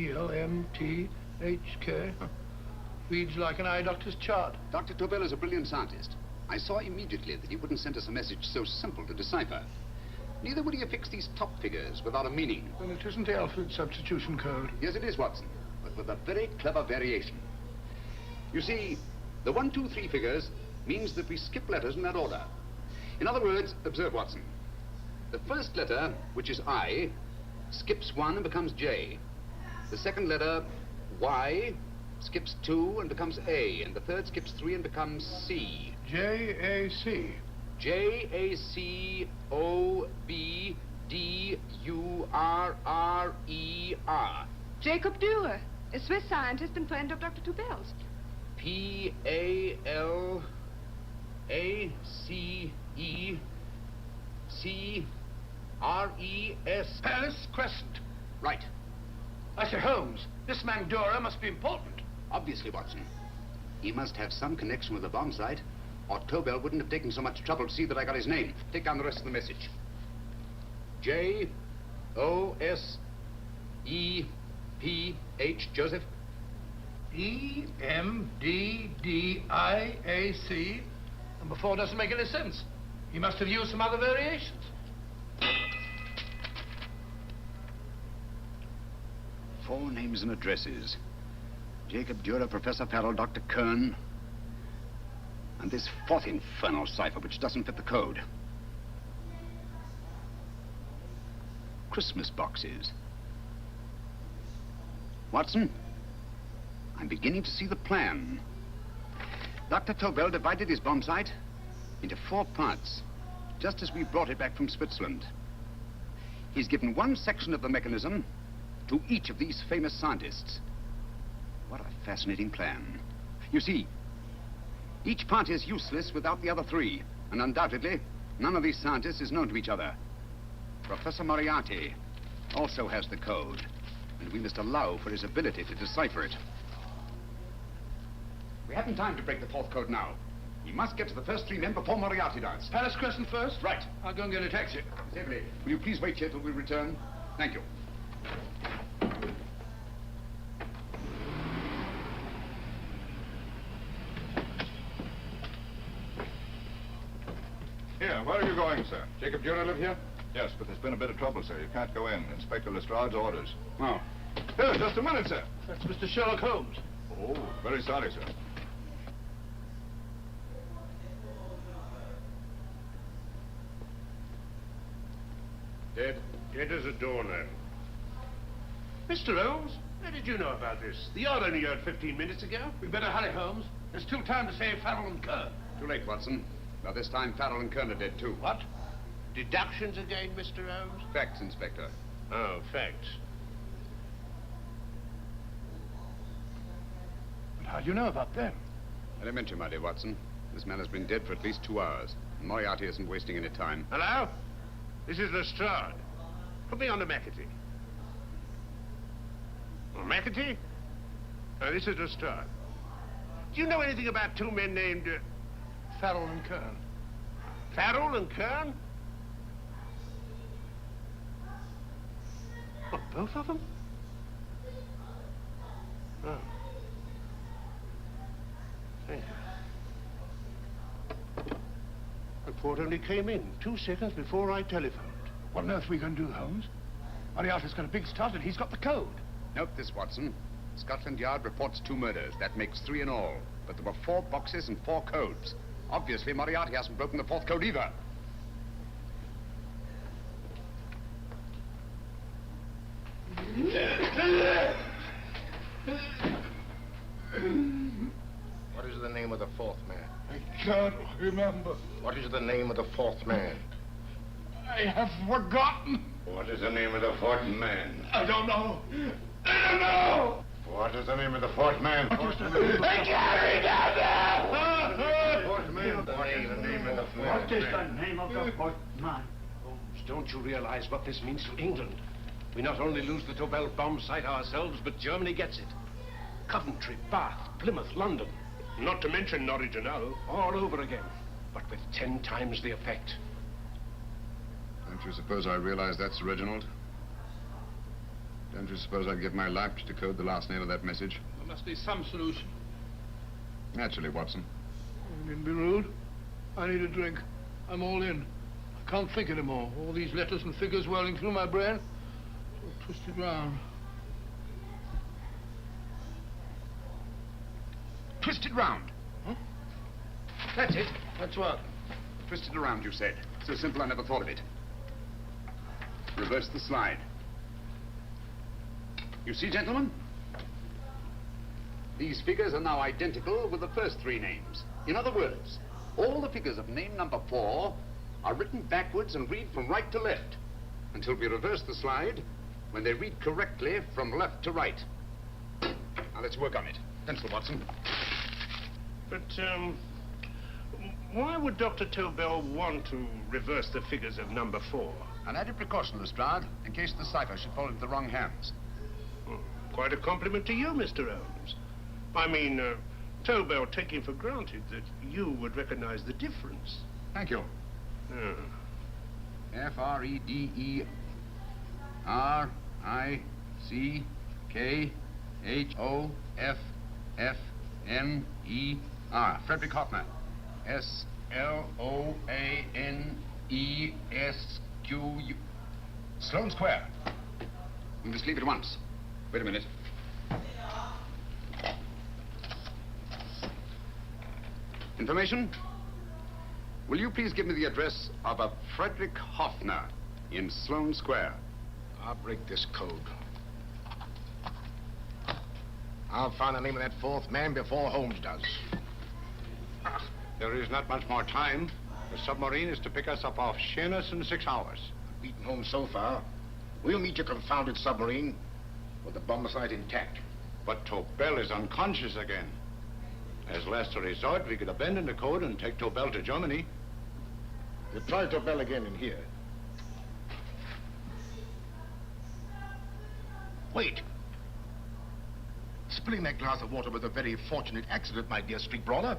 Reads like an eye doctor's chart. Dr. Tobel is a brilliant scientist. I saw immediately that he wouldn't send us a message so simple to decipher. Neither would he affix these top figures without a meaning. Then it isn't the alphabet substitution code. Yes, it is, Watson, but with a very clever variation. You see, the 1, 2, 3 figures means that we skip letters in that order. In other words, observe, Watson. The first letter, which is I, skips 1 and becomes J. The second letter, Y, skips 2 and becomes A. And the third skips 3 and becomes C. J-A-C. J-A-C-O-B-D-U-R-R-E-R. Jacob Dürer, a Swiss scientist and friend of Dr. Tobel's. P-A-L-A-C-E-C-R-E-S. Palace Crescent. Right. I say, Holmes, this man Dürer must be important. Obviously, Watson. He must have some connection with the bomb site, or Tobel wouldn't have taken so much trouble to see that I got his name. Take down the rest of the message. J-O-S-E-P-H, Joseph. E-M-D-D-I-A-C. And before doesn't make any sense. He must have used some other variations. Four names and addresses. Jacob Dürer, Professor Farrell, Dr. Kern, and this fourth infernal cipher which doesn't fit the code. Christmas boxes. Watson, I'm beginning to see the plan. Dr. Tobel divided his bomb site into 4 parts, just as we brought it back from Switzerland. He's given one section of the mechanism to each of these famous scientists. What a fascinating plan. You see, each part is useless without the other 3, and undoubtedly, none of these scientists is known to each other. Professor Moriarty also has the code, and we must allow for his ability to decipher it. We haven't time to break the 4th code now. We must get to the first 3 men before Moriarty does. Palace Crescent first? Right. I'll go and get a taxi. Miss Abley, will you please wait here till we return? Thank you. Here, where are you going, sir? Jacob Dürer live here? Yes, but there's been a bit of trouble, sir. You can't go in. Inspector Lestrade's orders. Oh. Here, just a minute, sir. That's Mr. Sherlock Holmes. Oh, very sorry, sir. Dead? Dead as a doornail. Mr. Holmes, how did you know about this? The yard only heard 15 minutes ago. We better hurry, Holmes. There's still time to save Farrell and Kern. Too late, Watson. By this time, Farrell and Kern are dead, too. What? Deductions again, Mr. Holmes? Facts, Inspector. Oh, facts. But how do you know about them? Elementary, my dear Watson. This man has been dead for at least 2 hours. Moriarty isn't wasting any time. Hello? This is Lestrade. Put me on to McAtee. McAtee? This is Lestrade. Do you know anything about 2 men named... Farrell and Kern. Farrell and Kern? What, both of them? Oh. Thank you. Report only came in 2 seconds before I telephoned. What on earth are we going to do, Holmes? Moriarty's got a big start and he's got the code. Note this, Watson. Scotland Yard reports 2 murders. That makes 3 in all. But there were 4 boxes and 4 codes. Obviously, Moriarty hasn't broken the 4th code either. What is the name of the 4th man? I can't remember. What is the name of the 4th man? I have forgotten. What is the name of the 4th man? I don't know. I don't know. What is the name of the 4th man? I can't remember. 4th man. What is the name of the 4th man? What is the name of the 4th man? Holmes, don't you realize what this means to England? We not only lose the Tobel bomb site ourselves, but Germany gets it. Coventry, Bath, Plymouth, London. Not to mention Norwich and Hull. All over again, but with 10 times the effect. Don't you suppose I realize that's Reginald? Don't you suppose I'd give my life to decode the last nail of that message? There must be some solution. Naturally, Watson. You needn't be rude. I need a drink. I'm all in. I can't think anymore. All these letters and figures whirling through my brain. So twisted round. Twist it round. Huh? That's it. Let's work. Twist it around, you said. So simple, I never thought of it. Reverse the slide. You see, gentlemen? These figures are now identical with the first 3 names. In other words, all the figures of name number 4 are written backwards and read from right to left until we reverse the slide when they read correctly from left to right. Now let's work on it. Pencil, Watson. But, why would Dr. Tobel want to reverse the figures of number 4? An added precaution, Lestrade, in case the cipher should fall into the wrong hands. Quite a compliment to you, Mr. Holmes. I mean, Tobel taking for granted that you would recognize the difference. Thank you. F-R-E-D-E-R-I-C-K-H-O-F-F-N-E-R. Frederick Hoffner. S-L-O-A-N-E-S-Q-U. Sloane Square. We must leave at once. Wait a minute. Information? Will you please give me the address of a Frederick Hoffner in Sloane Square? I'll break this code. I'll find the name of that 4th man before Holmes does. There is not much more time. The submarine is to pick us up off Sheerness in 6 hours. Beaten Holmes so far. We'll meet your confounded submarine with the bomb site intact. But Tobel is unconscious again. As last resort, we could abandon the code and take Tobel to Germany. You try Tobel again in here. Wait. Spilling that glass of water was a very fortunate accident, my dear street brawler.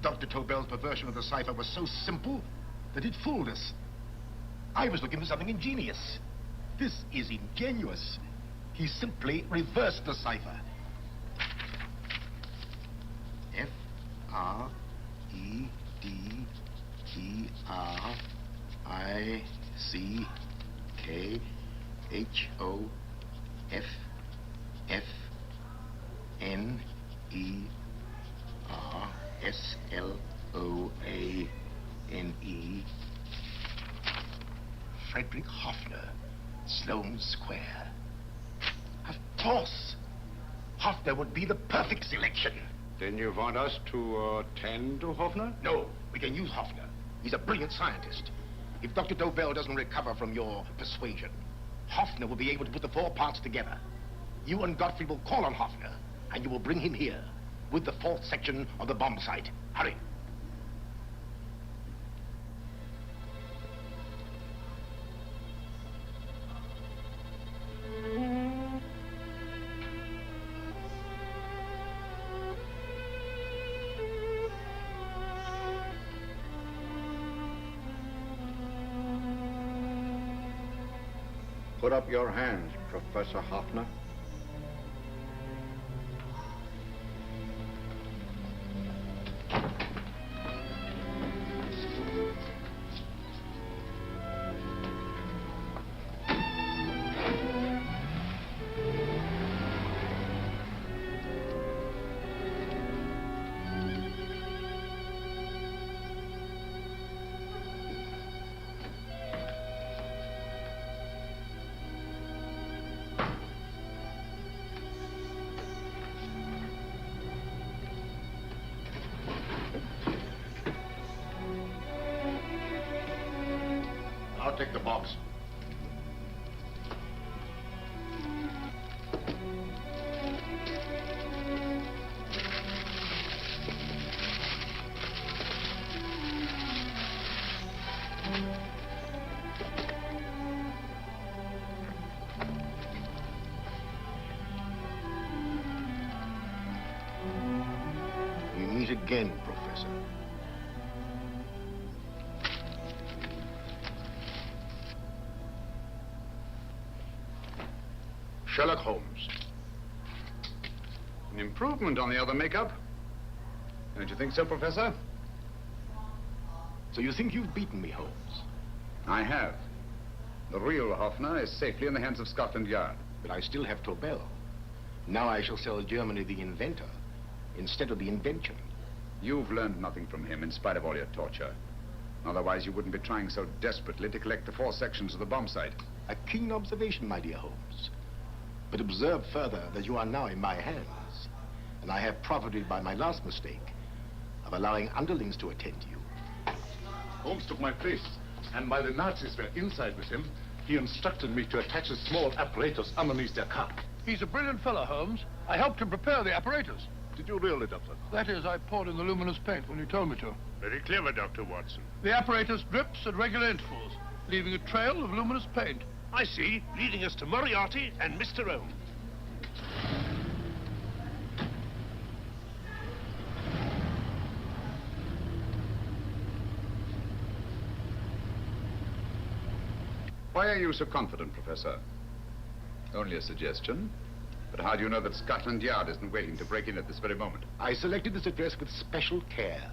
Dr. Tobel's perversion of the cipher was so simple that it fooled us. I was looking for something ingenious. This is ingenuous. He simply reversed the cipher. F-R-E-D-T-I-C-K-H-O-F-F-N-E-R-S-L-O-A-N-E. Frederick Hoffner, Sloane Square. Of course. Hoffner would be the perfect selection. Then you want us to attend to Hoffner? No, we can use Hoffner. He's a brilliant scientist. If Dr. Tobel doesn't recover from your persuasion, Hoffner will be able to put the 4 parts together. You and Godfrey will call on Hoffner, and you will bring him here with the 4th section of the bomb site. Hurry. Put up your hands, Professor Hoffner. I'll take the box. We meet again, Professor. Sherlock Holmes. An improvement on the other makeup. Don't you think so, Professor? So you think you've beaten me, Holmes? I have. The real Hoffner is safely in the hands of Scotland Yard. But I still have Tobel. Now I shall sell Germany the inventor instead of the invention. You've learned nothing from him in spite of all your torture. Otherwise, you wouldn't be trying so desperately to collect the 4 sections of the bomb site. A keen observation, my dear Holmes. But observe further that you are now in my hands, and I have profited by my last mistake of allowing underlings to attend to you. Holmes took my place, and while the Nazis were inside with him, he instructed me to attach a small apparatus underneath their car. He's a brilliant fellow, Holmes. I helped him prepare the apparatus. Did you really, Doctor? That is, I poured in the luminous paint when you told me to. Very clever, Dr. Watson. The apparatus drips at regular intervals, leaving a trail of luminous paint. I see, leading us to Moriarty and Mr. Owen. Why are you so confident, Professor? Only a suggestion. But how do you know that Scotland Yard isn't waiting to break in at this very moment? I selected this address with special care.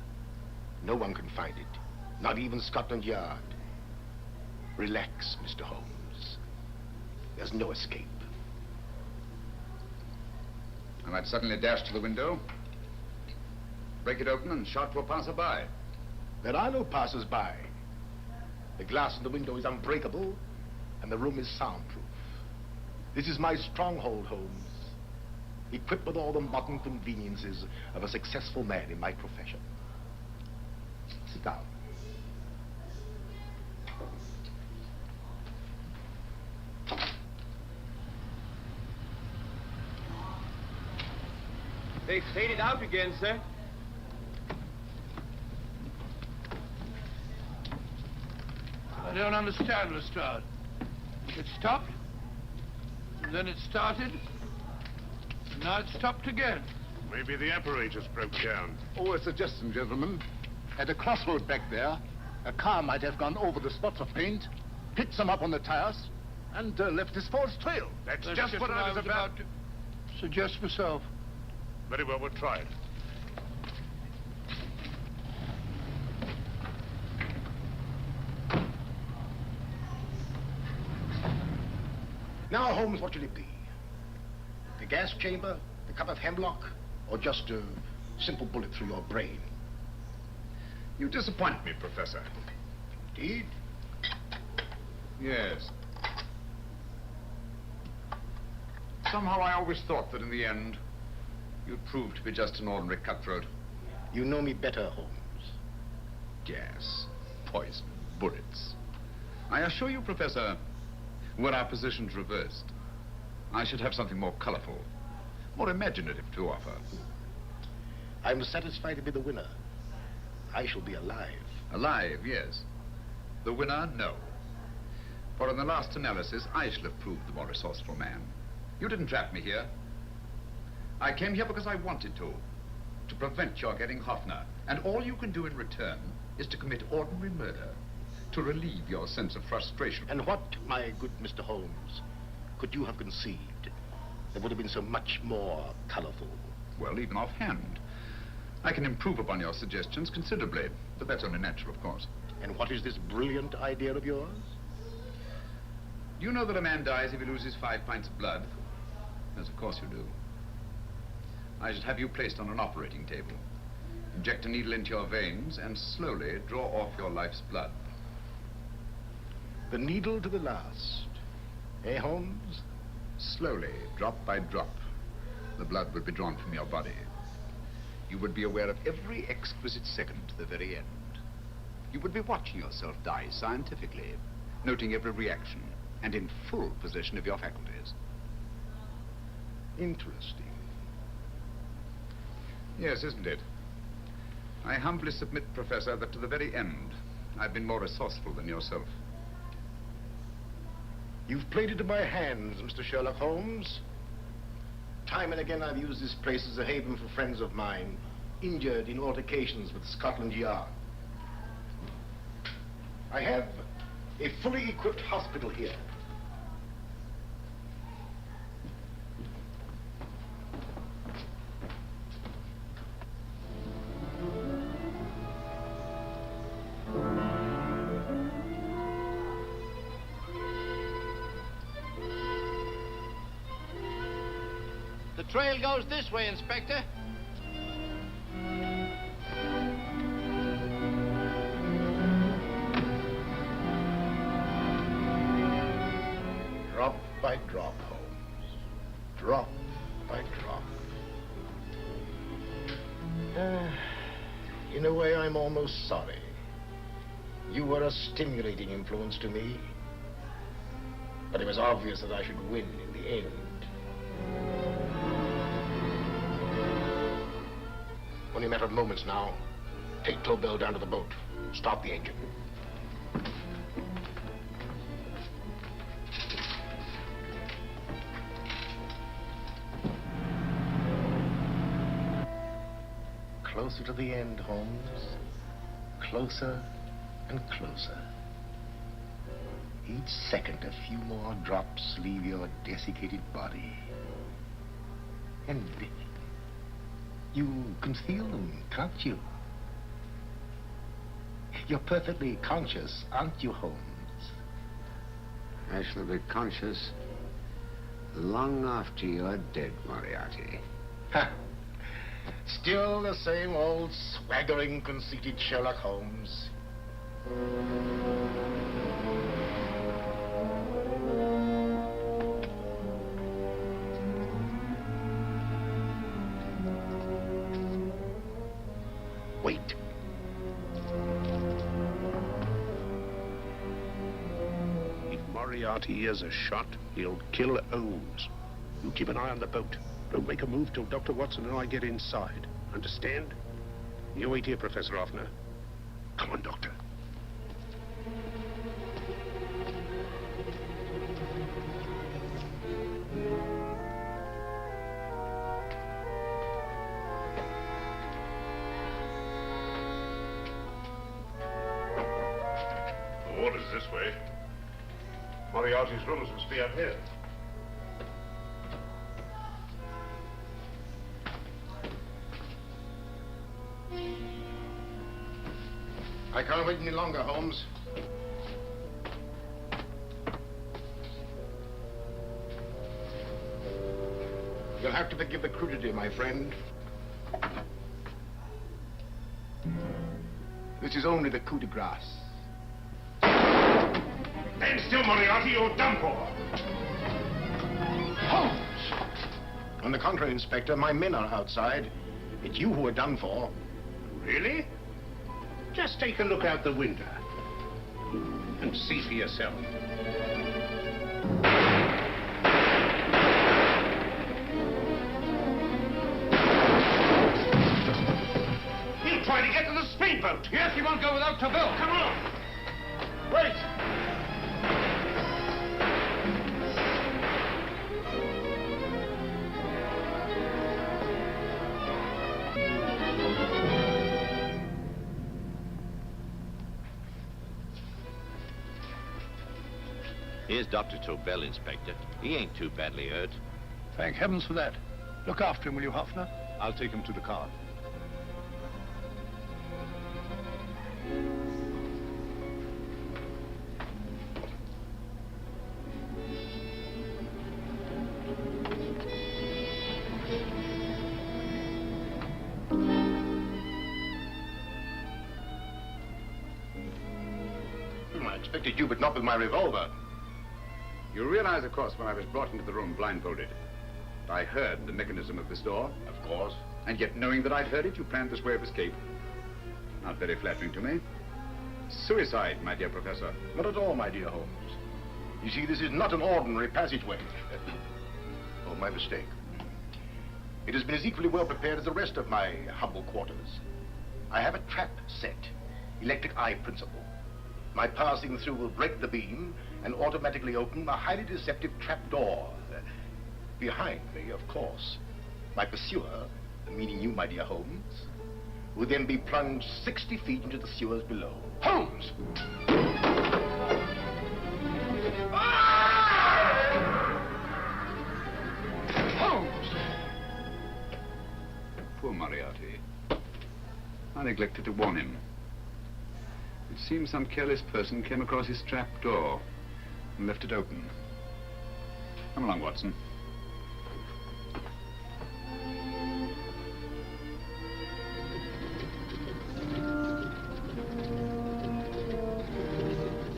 No one can find it, not even Scotland Yard. Relax, Mr. Holmes. There's no escape. I might suddenly dash to the window, break it open, and shout to a passerby. There are no passers-by. The glass in the window is unbreakable, and the room is soundproof. This is my stronghold, Holmes, equipped with all the modern conveniences of a successful man in my profession. Sit down. They've faded out again, sir. I don't understand, Lestrade. It stopped, and then it started, and now it stopped again. Maybe the apparatus broke down. Oh, a suggestion, gentlemen. At a crossroad back there, a car might have gone over the spots of paint, picked some up on the tires, and left his false trail. That's just what I was about to suggest myself. Very well, we'll try it. Now, Holmes, what should it be? The gas chamber, the cup of hemlock, or just a simple bullet through your brain? You disappoint me, Professor. Indeed? Yes. Somehow I always thought that in the end, you'd prove to be just an ordinary cutthroat. You know me better, Holmes. Gas, poison, bullets. I assure you, Professor, were our positions reversed, I should have something more colorful, more imaginative to offer. I'm satisfied to be the winner. I shall be alive. Alive, yes. The winner, no. For in the last analysis, I shall have proved the more resourceful man. You didn't trap me here. I came here because I wanted to prevent your getting Hoffner. And all you can do in return is to commit ordinary murder. to relieve your sense of frustration. And what, my good Mr. Holmes, could you have conceived that would have been so much more colorful? Well, even offhand, I can improve upon your suggestions considerably, but that's only natural, of course. And what is this brilliant idea of yours? Do you know that a man dies if he loses 5 pints of blood? Yes, of course you do. I should have you placed on an operating table. Inject a needle into your veins and slowly draw off your life's blood. The needle to the last. Eh, Holmes? Slowly, drop by drop, the blood would be drawn from your body. You would be aware of every exquisite second to the very end. You would be watching yourself die scientifically, noting every reaction, and in full possession of your faculties. Interesting. Yes, isn't it? I humbly submit, Professor, that to the very end, I've been more resourceful than yourself. You've played into my hands, Mr. Sherlock Holmes. Time and again I've used this place as a haven for friends of mine, injured in altercations with Scotland Yard. I have a fully equipped hospital here. The trail goes this way, Inspector. Drop by drop, Holmes. Drop by drop. In a way, I'm almost sorry. You were a stimulating influence to me. But it was obvious that I should win in the end. Only a matter of moments now. Take Tobel down to the boat. Stop the engine. Closer to the end, Holmes. Closer and closer. Each second, a few more drops leave your desiccated body. And you can feel them, can't you? You're perfectly conscious, aren't you, Holmes? I shall be conscious long after you're dead, Moriarty. Ha! Still the same old swaggering, conceited Sherlock Holmes. Wait. If Moriarty hears a shot, he'll kill Holmes. You keep an eye on the boat. Don't make a move till Dr. Watson and I get inside. Understand? You wait here, Professor Offner. Come on, Doctor. The water's this way. Moriarty's rooms must be up here. I can't wait any longer, Holmes. You'll have to forgive the crudity, my friend. This is only the coup de grace. Stand still, Moriarty, you're done for. Holmes! On the contrary, Inspector, my men are outside. It's you who are done for. Really? Just take a look out the window and see for yourself. He'll try to get to the speedboat. Yes, he won't go without Tobel. Come on. Wait. Here's Dr. Tobel, Inspector. He ain't too badly hurt. Thank heavens for that. Look after him, will you, Hoffner? I'll take him to the car. I expected you, but not with my revolver. You realize, of course, when I was brought into the room blindfolded, I heard the mechanism of this door. Of course. And yet, knowing that I'd heard it, you planned this way of escape. Not very flattering to me. Suicide, my dear Professor. Not at all, my dear Holmes. You see, this is not an ordinary passageway. Oh, my mistake. It has been as equally well prepared as the rest of my humble quarters. I have a trap set, electric eye principle. My passing through will break the beam and automatically open a highly deceptive trap door. Behind me, of course, my pursuer, meaning you, my dear Holmes, will then be plunged 60 feet into the sewers below. Holmes! Holmes! Poor Moriarty. I neglected to warn him. It seems some careless person came across his trap door and left it open. Come along, Watson.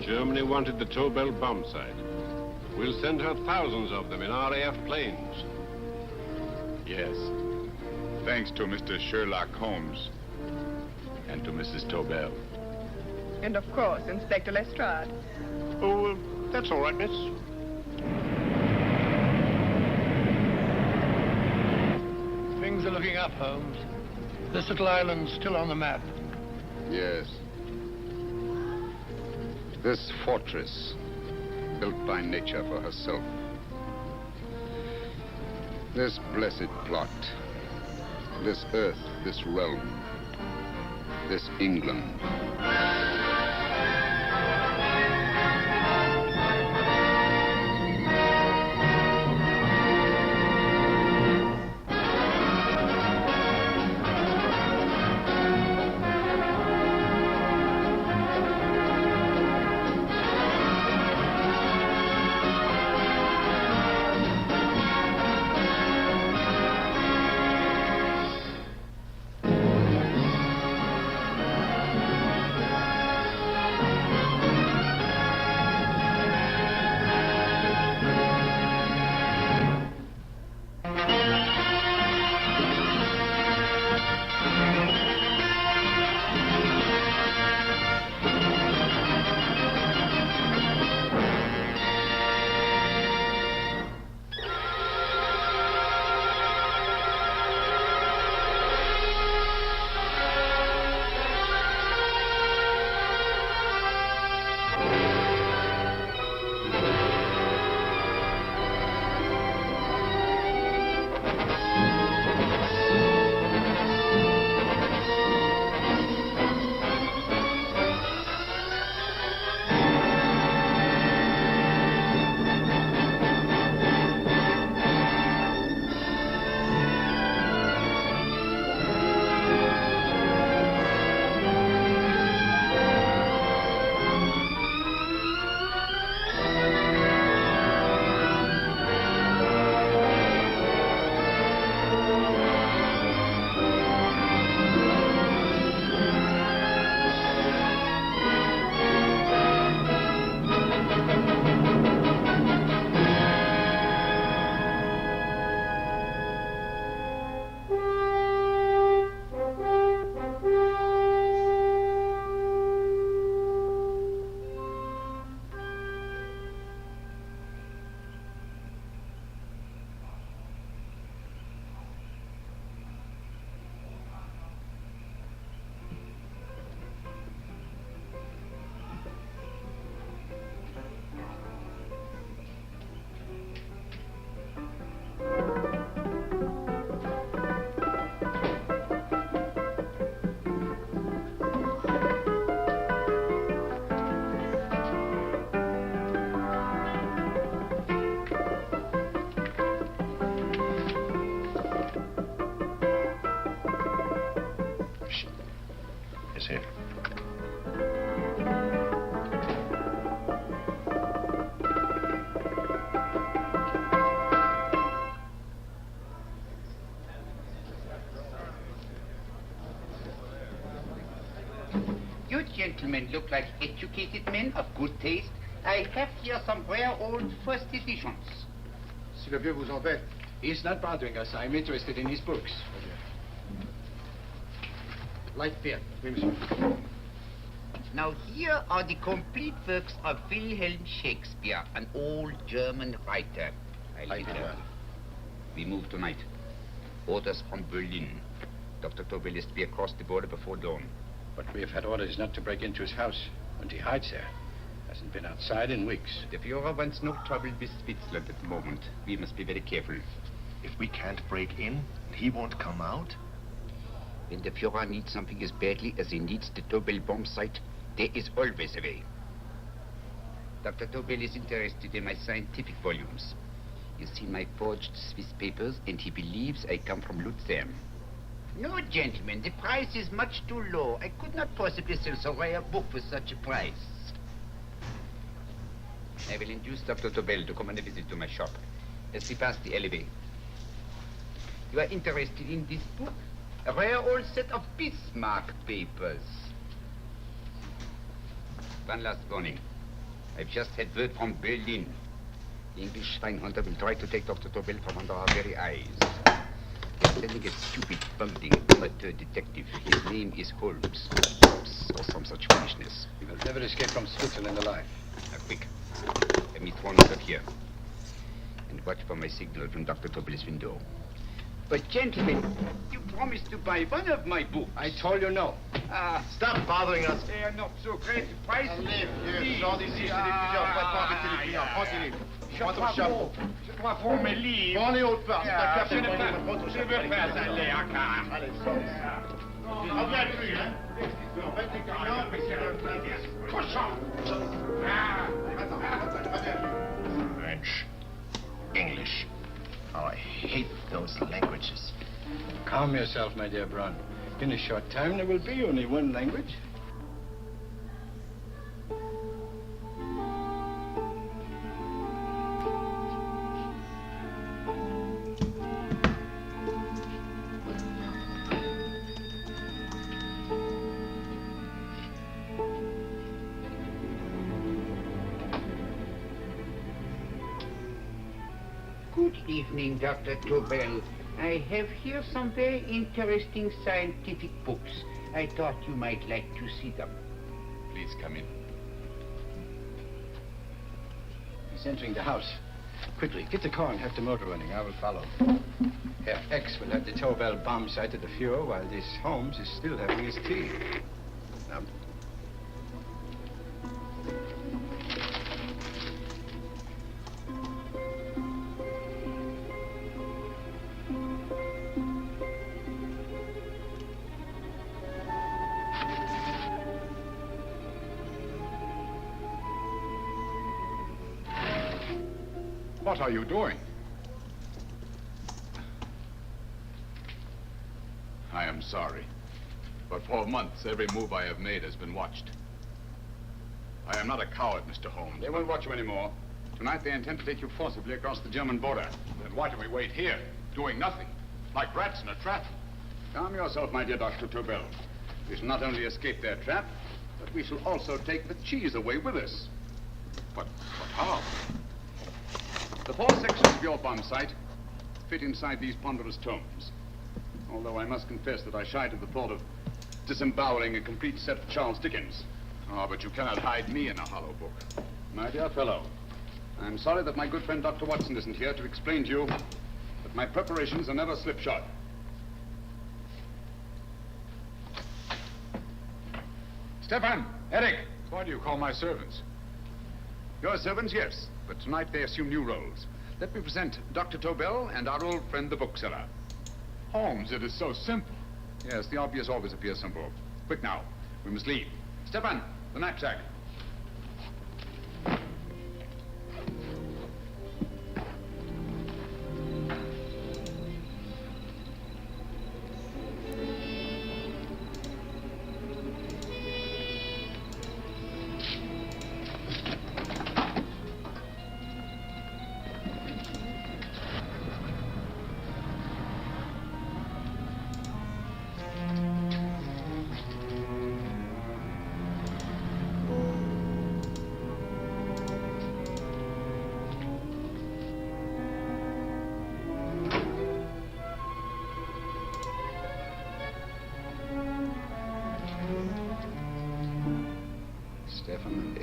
Germany wanted the Tobel bomb site. We'll send her thousands of them in RAF planes. Yes. Thanks to Mr. Sherlock Holmes and to Mrs. Tobel. And of course, Inspector Lestrade. Oh, that's all right, miss. Things are looking up, Holmes. This little island's still on the map. Yes. This fortress, built by nature for herself. This blessed plot. This earth, this realm. This England. us here. You gentlemen look like educated men of good taste. I have here some rare old first editions. Si le vieux vous embête. He's not bothering us. I'm interested in his books. Light beer. Oui, monsieur. Now here are the complete works of Wilhelm Shakespeare, an old German writer. We move tonight. Orders from Berlin. Dr. Tobel is to be across the border before dawn. But we have had orders not to break into his house, and he hides there. Hasn't been outside in weeks. The Führer wants no trouble with Switzerland at the moment. We must be very careful. If we can't break in, he won't come out? When the Führer needs something as badly as he needs the Tobel bomb site, there is always a way. Dr. Tobel is interested in my scientific volumes. He's seen my forged Swiss papers, and he believes I come from Lucerne. No, gentlemen, the price is much too low. I could not possibly sell so rare a book for such a price. I will induce Dr. Tobel to come on a visit to my shop as we pass the alleyway. You are interested in this book? A rare old set of Bismarck papers. One last warning. I've just had word from Berlin. The English Schweinhunter will try to take Dr. Tobel from under our very eyes. They're sending a stupid, bumbling, amateur detective. His name is Holmes. Or some such foolishness. He will never escape from Switzerland alive. Now, quick. Let me throw myself here. And watch for my signal from Dr. Tobel's window. But, gentlemen, you promised to buy one of my books. I told you no. Stop bothering us. They are not so great. Price. Allez, vieux, sors d'ici, je t'ai dit plusieurs fois de pas embêter les clients. Prends tes livres. Prends ton chapeau. Je crois pour mes livres. Prends les hautes parts. C'est ta carte. Je ne veux pas aller à car. Allez, sors d'ici. Reviens plus, hein. Embête les clients, mais c'est le cochon. French. English. Oh, I hate those languages. Calm yourself, my dear Braun. In a short time, there will be only one language. Good evening, Dr. Tobel. I have here some very interesting scientific books. I thought you might like to see them. Please come in. He's entering the house. Quickly, get the car and have the motor running. I will follow. Herr X will have the Tobel bomb site at the Fuhrer while this Holmes is still having his tea. Now, What are you doing? I am sorry, but for months every move I have made has been watched. I am not a coward, Mr. Holmes. they won't watch you anymore. Tonight they intend to take you forcibly across the German border. Then why do we wait here, doing nothing, like rats in a trap? Calm yourself, my dear Dr. Tobel. We shall not only escape their trap, but we shall also take the cheese away with us. But how? The 4 sections of your bomb site fit inside these ponderous tomes. Although I must confess that I shied at the thought of disemboweling a complete set of Charles Dickens. Oh, but you cannot hide me in a hollow book. My dear fellow, I'm sorry that my good friend Dr. Watson isn't here to explain to you that my preparations are never slipshod. Stefan! Eric! Why do you call my servants? Your servants, yes, but tonight they assume new roles. Let me present Dr. Tobel and our old friend, the bookseller. Holmes, it is so simple. Yes, the obvious always appears simple. Quick now, we must leave. Stefan, the knapsack.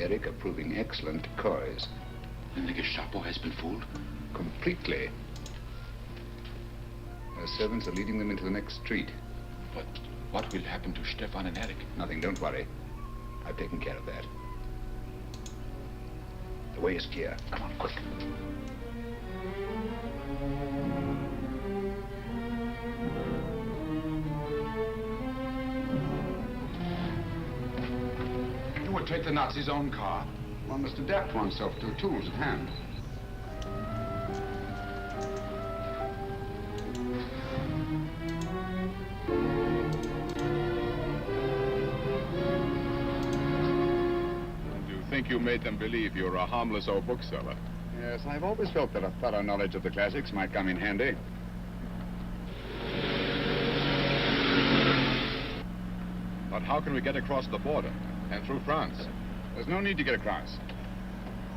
Eric, are proving excellent decoys. Then the Gestapo has been fooled? Completely. Their servants are leading them into the next street. But what will happen to Stefan and Eric? Nothing, don't worry. I've taken care of that. The way is clear. Come on, quick. You would take the Nazis' own car. One must adapt oneself to the tools at hand. You made them believe you're a harmless old bookseller. Yes, I've always felt that a thorough knowledge of the classics might come in handy. But how can we get across the border and through France? There's no need to get across.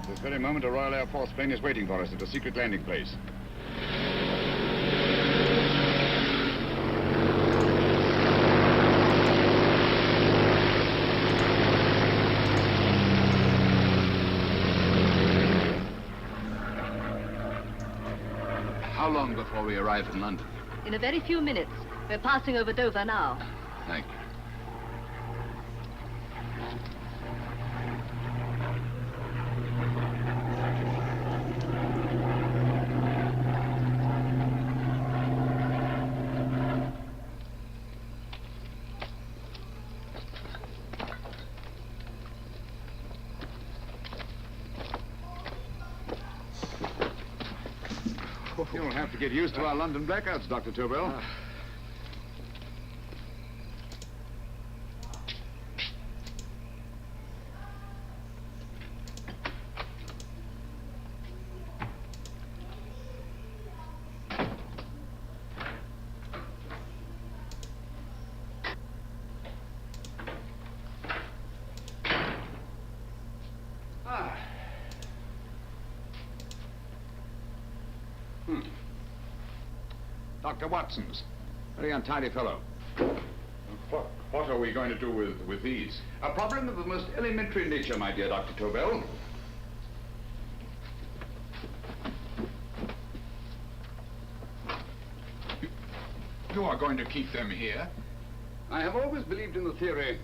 At this very moment, a Royal Air Force plane is waiting for us at a secret landing place. How long before we arrive in London? In a very few minutes. We're passing over Dover now. Thank you. You'll have to get used to our London blackouts, Dr. Tobel. Dr. Watson's. Very untidy fellow. What are we going to do with these? A problem of the most elementary nature, my dear Dr. Tobel. You are going to keep them here? I have always believed in the theory,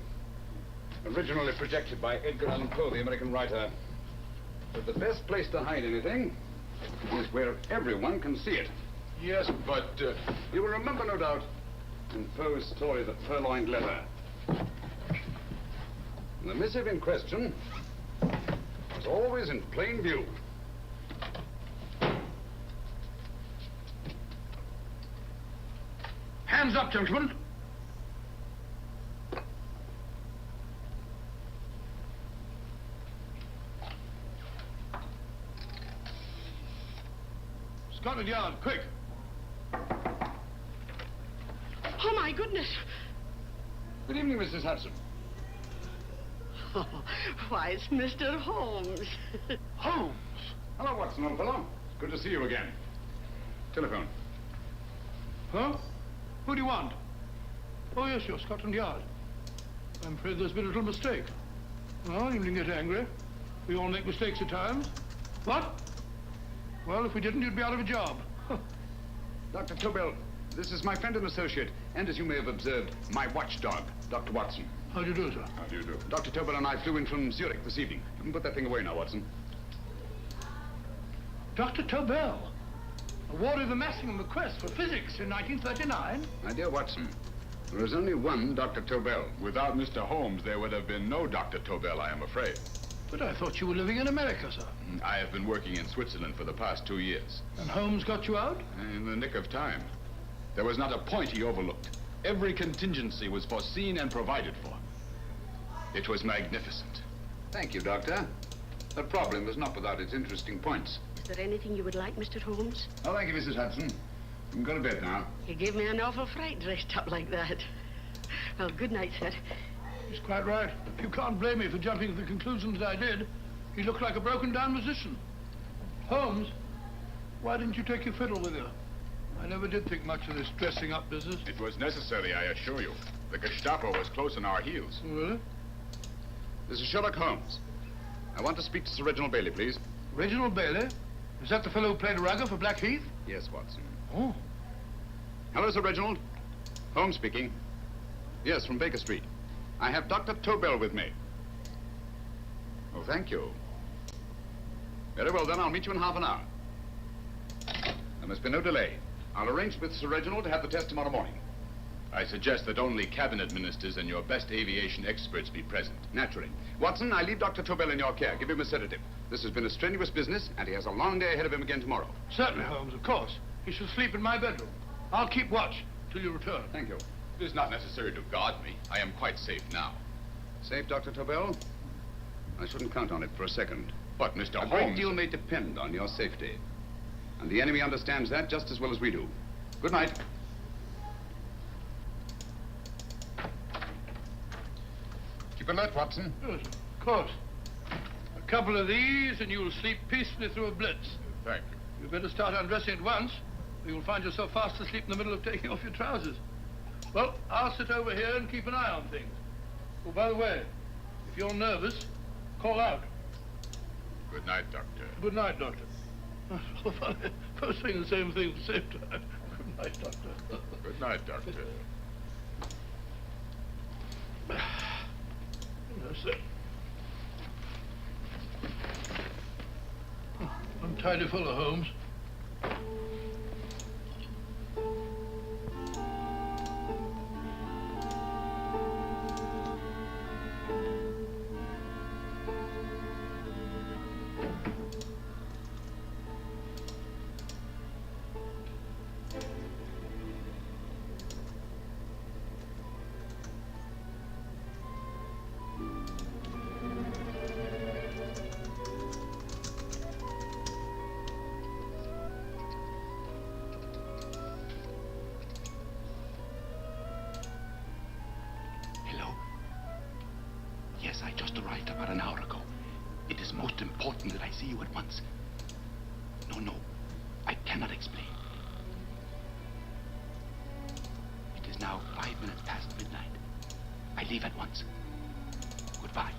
originally projected by Edgar Allan Poe, the American writer, that the best place to hide anything is where everyone can see it. Yes, but... You will remember, no doubt, in Poe's story, The Purloined Letter. The missive in question was always in plain view. Hands up, gentlemen. Scotland Yard, quick. Oh, my goodness. Good evening, Mrs. Hudson. Oh, why, it's Mr. Holmes. Holmes? Hello, Watson, old fellow. Good to see you again. Telephone. Huh? Who do you want? Oh, yes, you're Scotland Yard. I'm afraid there's been a little mistake. Well, you needn't get angry. We all make mistakes at times. What? Well, if we didn't, you'd be out of a job. Dr. Tobel, this is my friend and associate, and as you may have observed, my watchdog, Dr. Watson. How do you do, sir? How do you do? Dr. Tobel and I flew in from Zurich this evening. You can put that thing away now, Watson. Dr. Tobel, awarded the Massingham Bequest for physics in 1939. My dear Watson, there is only one Dr. Tobel. Without Mr. Holmes, there would have been no Dr. Tobel, I am afraid. But I thought you were living in America, sir. I have been working in Switzerland for the past 2 years. And Holmes got you out? In the nick of time. There was not a point he overlooked. Every contingency was foreseen and provided for. It was magnificent. Thank you, Doctor. The problem was not without its interesting points. Is there anything you would like, Mr. Holmes? Oh, thank you, Mrs. Hudson. You can go to bed now. You gave me an awful fright dressed up like that. Well, good night, sir. He's quite right. You can't blame me for jumping to the conclusions I did. He looked like a broken-down musician. Holmes, why didn't you take your fiddle with you? I never did think much of this dressing-up business. It was necessary, I assure you. The Gestapo was close on our heels. Really? This is Sherlock Holmes. I want to speak to Sir Reginald Bailey, please. Reginald Bailey? Is that the fellow who played Rugger for Blackheath? Yes, Watson. Oh. Hello, Sir Reginald. Holmes speaking. Yes, from Baker Street. I have Dr. Tobel with me. Oh, thank you. Very well, then. I'll meet you in half an hour. There must be no delay. I'll arrange with Sir Reginald to have the test tomorrow morning. I suggest that only cabinet ministers and your best aviation experts be present. Naturally. Watson, I leave Dr. Tobel in your care. Give him a sedative. This has been a strenuous business, and he has a long day ahead of him again tomorrow. Certainly, Holmes, of course. He shall sleep in my bedroom. I'll keep watch till you return. Thank you. It is not necessary to guard me. I am quite safe now. Safe, Dr. Tobel? I shouldn't count on it for a second. But, Mr. Holmes... A great deal may depend on your safety. And the enemy understands that just as well as we do. Good night. Keep alert, Watson. Yes, of course. A couple of these and you'll sleep peacefully through a blitz. Thank you. You'd better start undressing at once, or you'll find yourself fast asleep in the middle of taking off your trousers. Well, I'll sit over here and keep an eye on things. Oh, by the way, if you're nervous, call out. Good night, Doctor. Good night, Doctor. Both saying the same thing at the same time. Good night, Doctor. Good night, Doctor. No, sir. I'm tidy full of Holmes. Yes, I just arrived about an hour ago. It is most important that I see you at once. No, I cannot explain. It is now 5 minutes past midnight. I leave at once. Goodbye.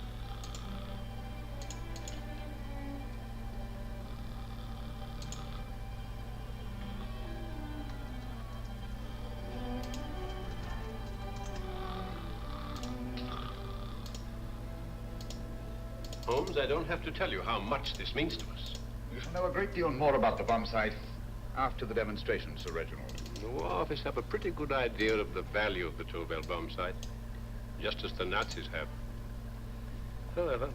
Holmes, I don't have to tell you how much this means to us. We shall know a great deal more about the bomb site after the demonstration, Sir Reginald. The War Office have a pretty good idea of the value of the Tobel bomb site, just as the Nazis have. However,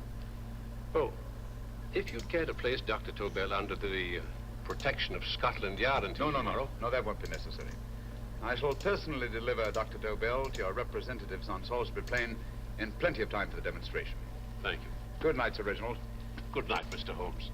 if you'd care to place Dr. Tobel under the protection of Scotland Yard until tomorrow... No, that won't be necessary. I shall personally deliver Dr. Tobel to your representatives on Salisbury Plain in plenty of time for the demonstration. Thank you. Good night, Sir Reginald. Good night, Mr. Holmes.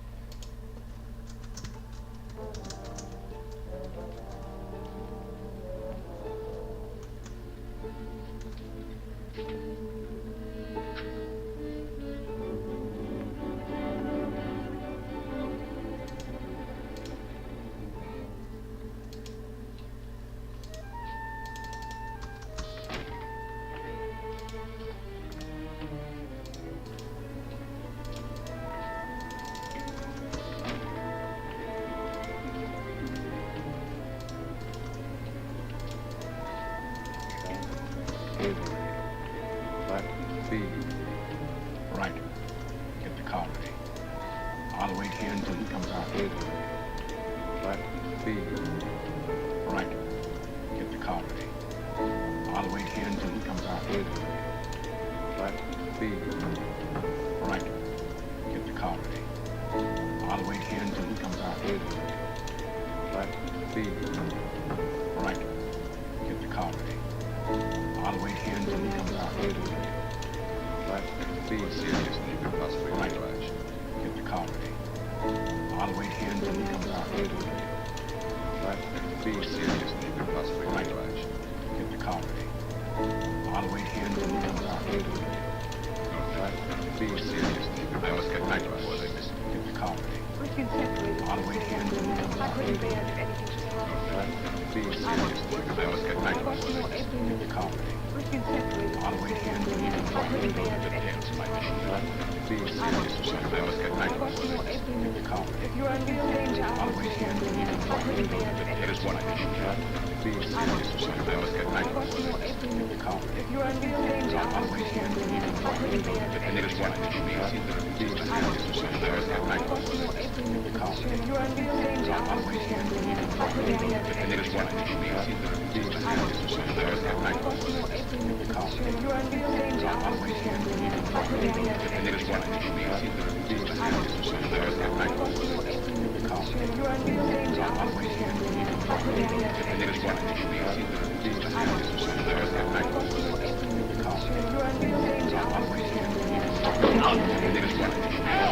Flat B. Right. Get the car ready. I'll wait here until he comes out. Flat B. Right. Get the car ready. I'll wait here until he comes out. Flat B. Right. Get the car ready. I'll wait here until he comes out. Flat B. Right. Get the car ready. I'll wait here until he comes out. Flat B. Seriously, you could possibly Right. oblige. Get the car ready. I'll wait here until he comes out. Flat B. Seriously, you could possibly Right. oblige. Get the car ready. I'll wait here until he comes out. Flat B. Seriously, I must get back before they miss me. Get the car ready. We can separate. I'll wait here until he comes I out. couldn't bear that anything should happen. Flat B. I must get back I want before to know they miss me. every minute. Car ready. We can separate. I'll wait here until he comes I out. couldn't bear that Details of my mission. Flat B. must get back. You're in real danger. There is one I can shoot. I must get back. You're in real danger. And there is one I can shoot. I must get back. You're in real danger. And there is one I can shoot. I must get back. You're in real danger. And there is one I can shoot. I must get back. You're in real danger. And there is one I can shoot. I must get back. You're in real danger. And there is one I can shoot. I must get back. And there is one I can shoot.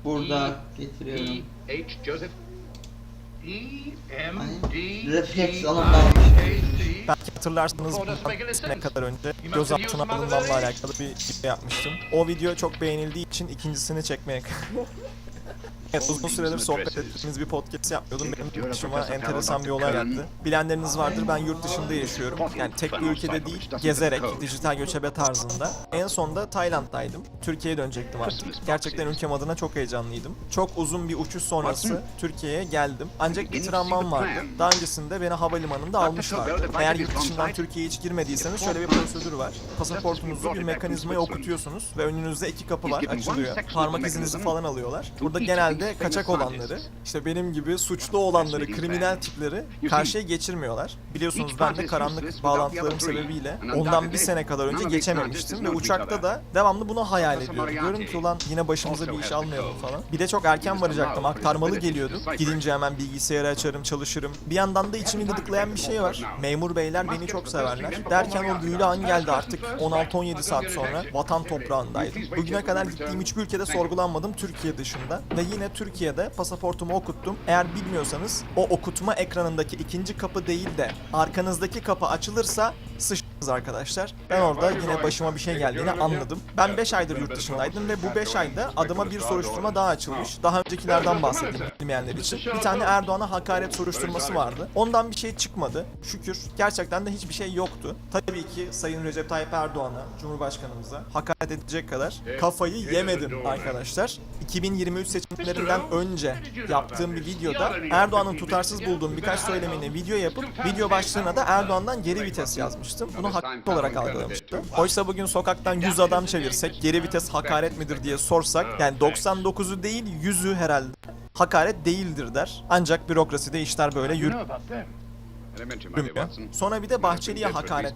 Burada getiriyorum. H. Joseph. Refleks alınmamış. Belki hatırlarsınız bundan ne kadar önce gözaltına alınmamla alakalı bir video yapmıştım. O video çok beğenildiği için ikincisini çekmeye Evet, uzun süredir sohbet ettiğimiz bir podcast yapmıyordum. Benim başıma enteresan bir olay geldi. Bilenleriniz vardır, ben yurt dışında yaşıyorum. Yani tek bir ülkede değil, gezerek, dijital göçebe tarzında. En sonda Tayland'daydım. Türkiye'ye dönecektim artık. Gerçekten ülkem adına çok heyecanlıydım. Çok uzun bir uçuş sonrası Türkiye'ye geldim. Ancak bir travmam vardı. Daha öncesinde beni havalimanında almışlardı. Eğer yurt dışından Türkiye'ye hiç girmediyseniz şöyle bir prosedür var. Pasaportunuzu bir mekanizmaya okutuyorsunuz ve önünüzde 2 kapı var, açılıyor. Parmak izinizi falan alıyorlar. Burada genelde kaçak olanları, işte benim gibi suçlu olanları, kriminal tipleri karşıya geçirmiyorlar. Biliyorsunuz ben de karanlık bağlantılarım sebebiyle ondan bir sene kadar önce geçememiştim ve uçakta da devamlı bunu hayal ediyorum. Diyorum ki ulan yine başımıza bir iş almayalım falan. Bir de çok erken varacaktım, aktarmalı geliyordum. Gidince hemen bilgisayarı açarım, çalışırım. Bir yandan da içimi gıdıklayan bir şey var. Memur beyler beni çok severler. Derken o büyülü an geldi artık 16-17 saat sonra vatan toprağındaydım. Bugüne kadar gittiğim hiçbir ülkede sorgulanmadım Türkiye dışında ve yine Türkiye'de pasaportumu okuttum. Eğer bilmiyorsanız o okutma ekranındaki ikinci kapı değil de arkanızdaki kapı açılırsa sıçtınız arkadaşlar. Ben orada yine başıma bir şey geldiğini anladım. Ben 5 aydır yurt dışındaydım ve bu 5 ayda adıma bir soruşturma daha açılmış. Daha öncekilerden bahsedeyim bilmeyenler için. Bir tane Erdoğan'a hakaret soruşturması vardı. Ondan bir şey çıkmadı. Şükür. Gerçekten de hiçbir şey yoktu. Tabii ki Sayın Recep Tayyip Erdoğan'a, Cumhurbaşkanımıza hakaret edecek kadar kafayı yemedim arkadaşlar. 2023 seçimlerinden önce yaptığım bir videoda Erdoğan'ın tutarsız bulduğum birkaç söylemini video yapıp video başlığına da Erdoğan'dan geri vites yazmıştım. Bunu hakaret olarak algılamıştım. Oysa bugün sokaktan 100 adam çevirsek geri vites hakaret midir diye sorsak yani 99'u değil 100'ü herhalde hakaret değildir der. Ancak bürokraside işler böyle yürümüyor. Sonra bir de Bahçeli'ye hakaret.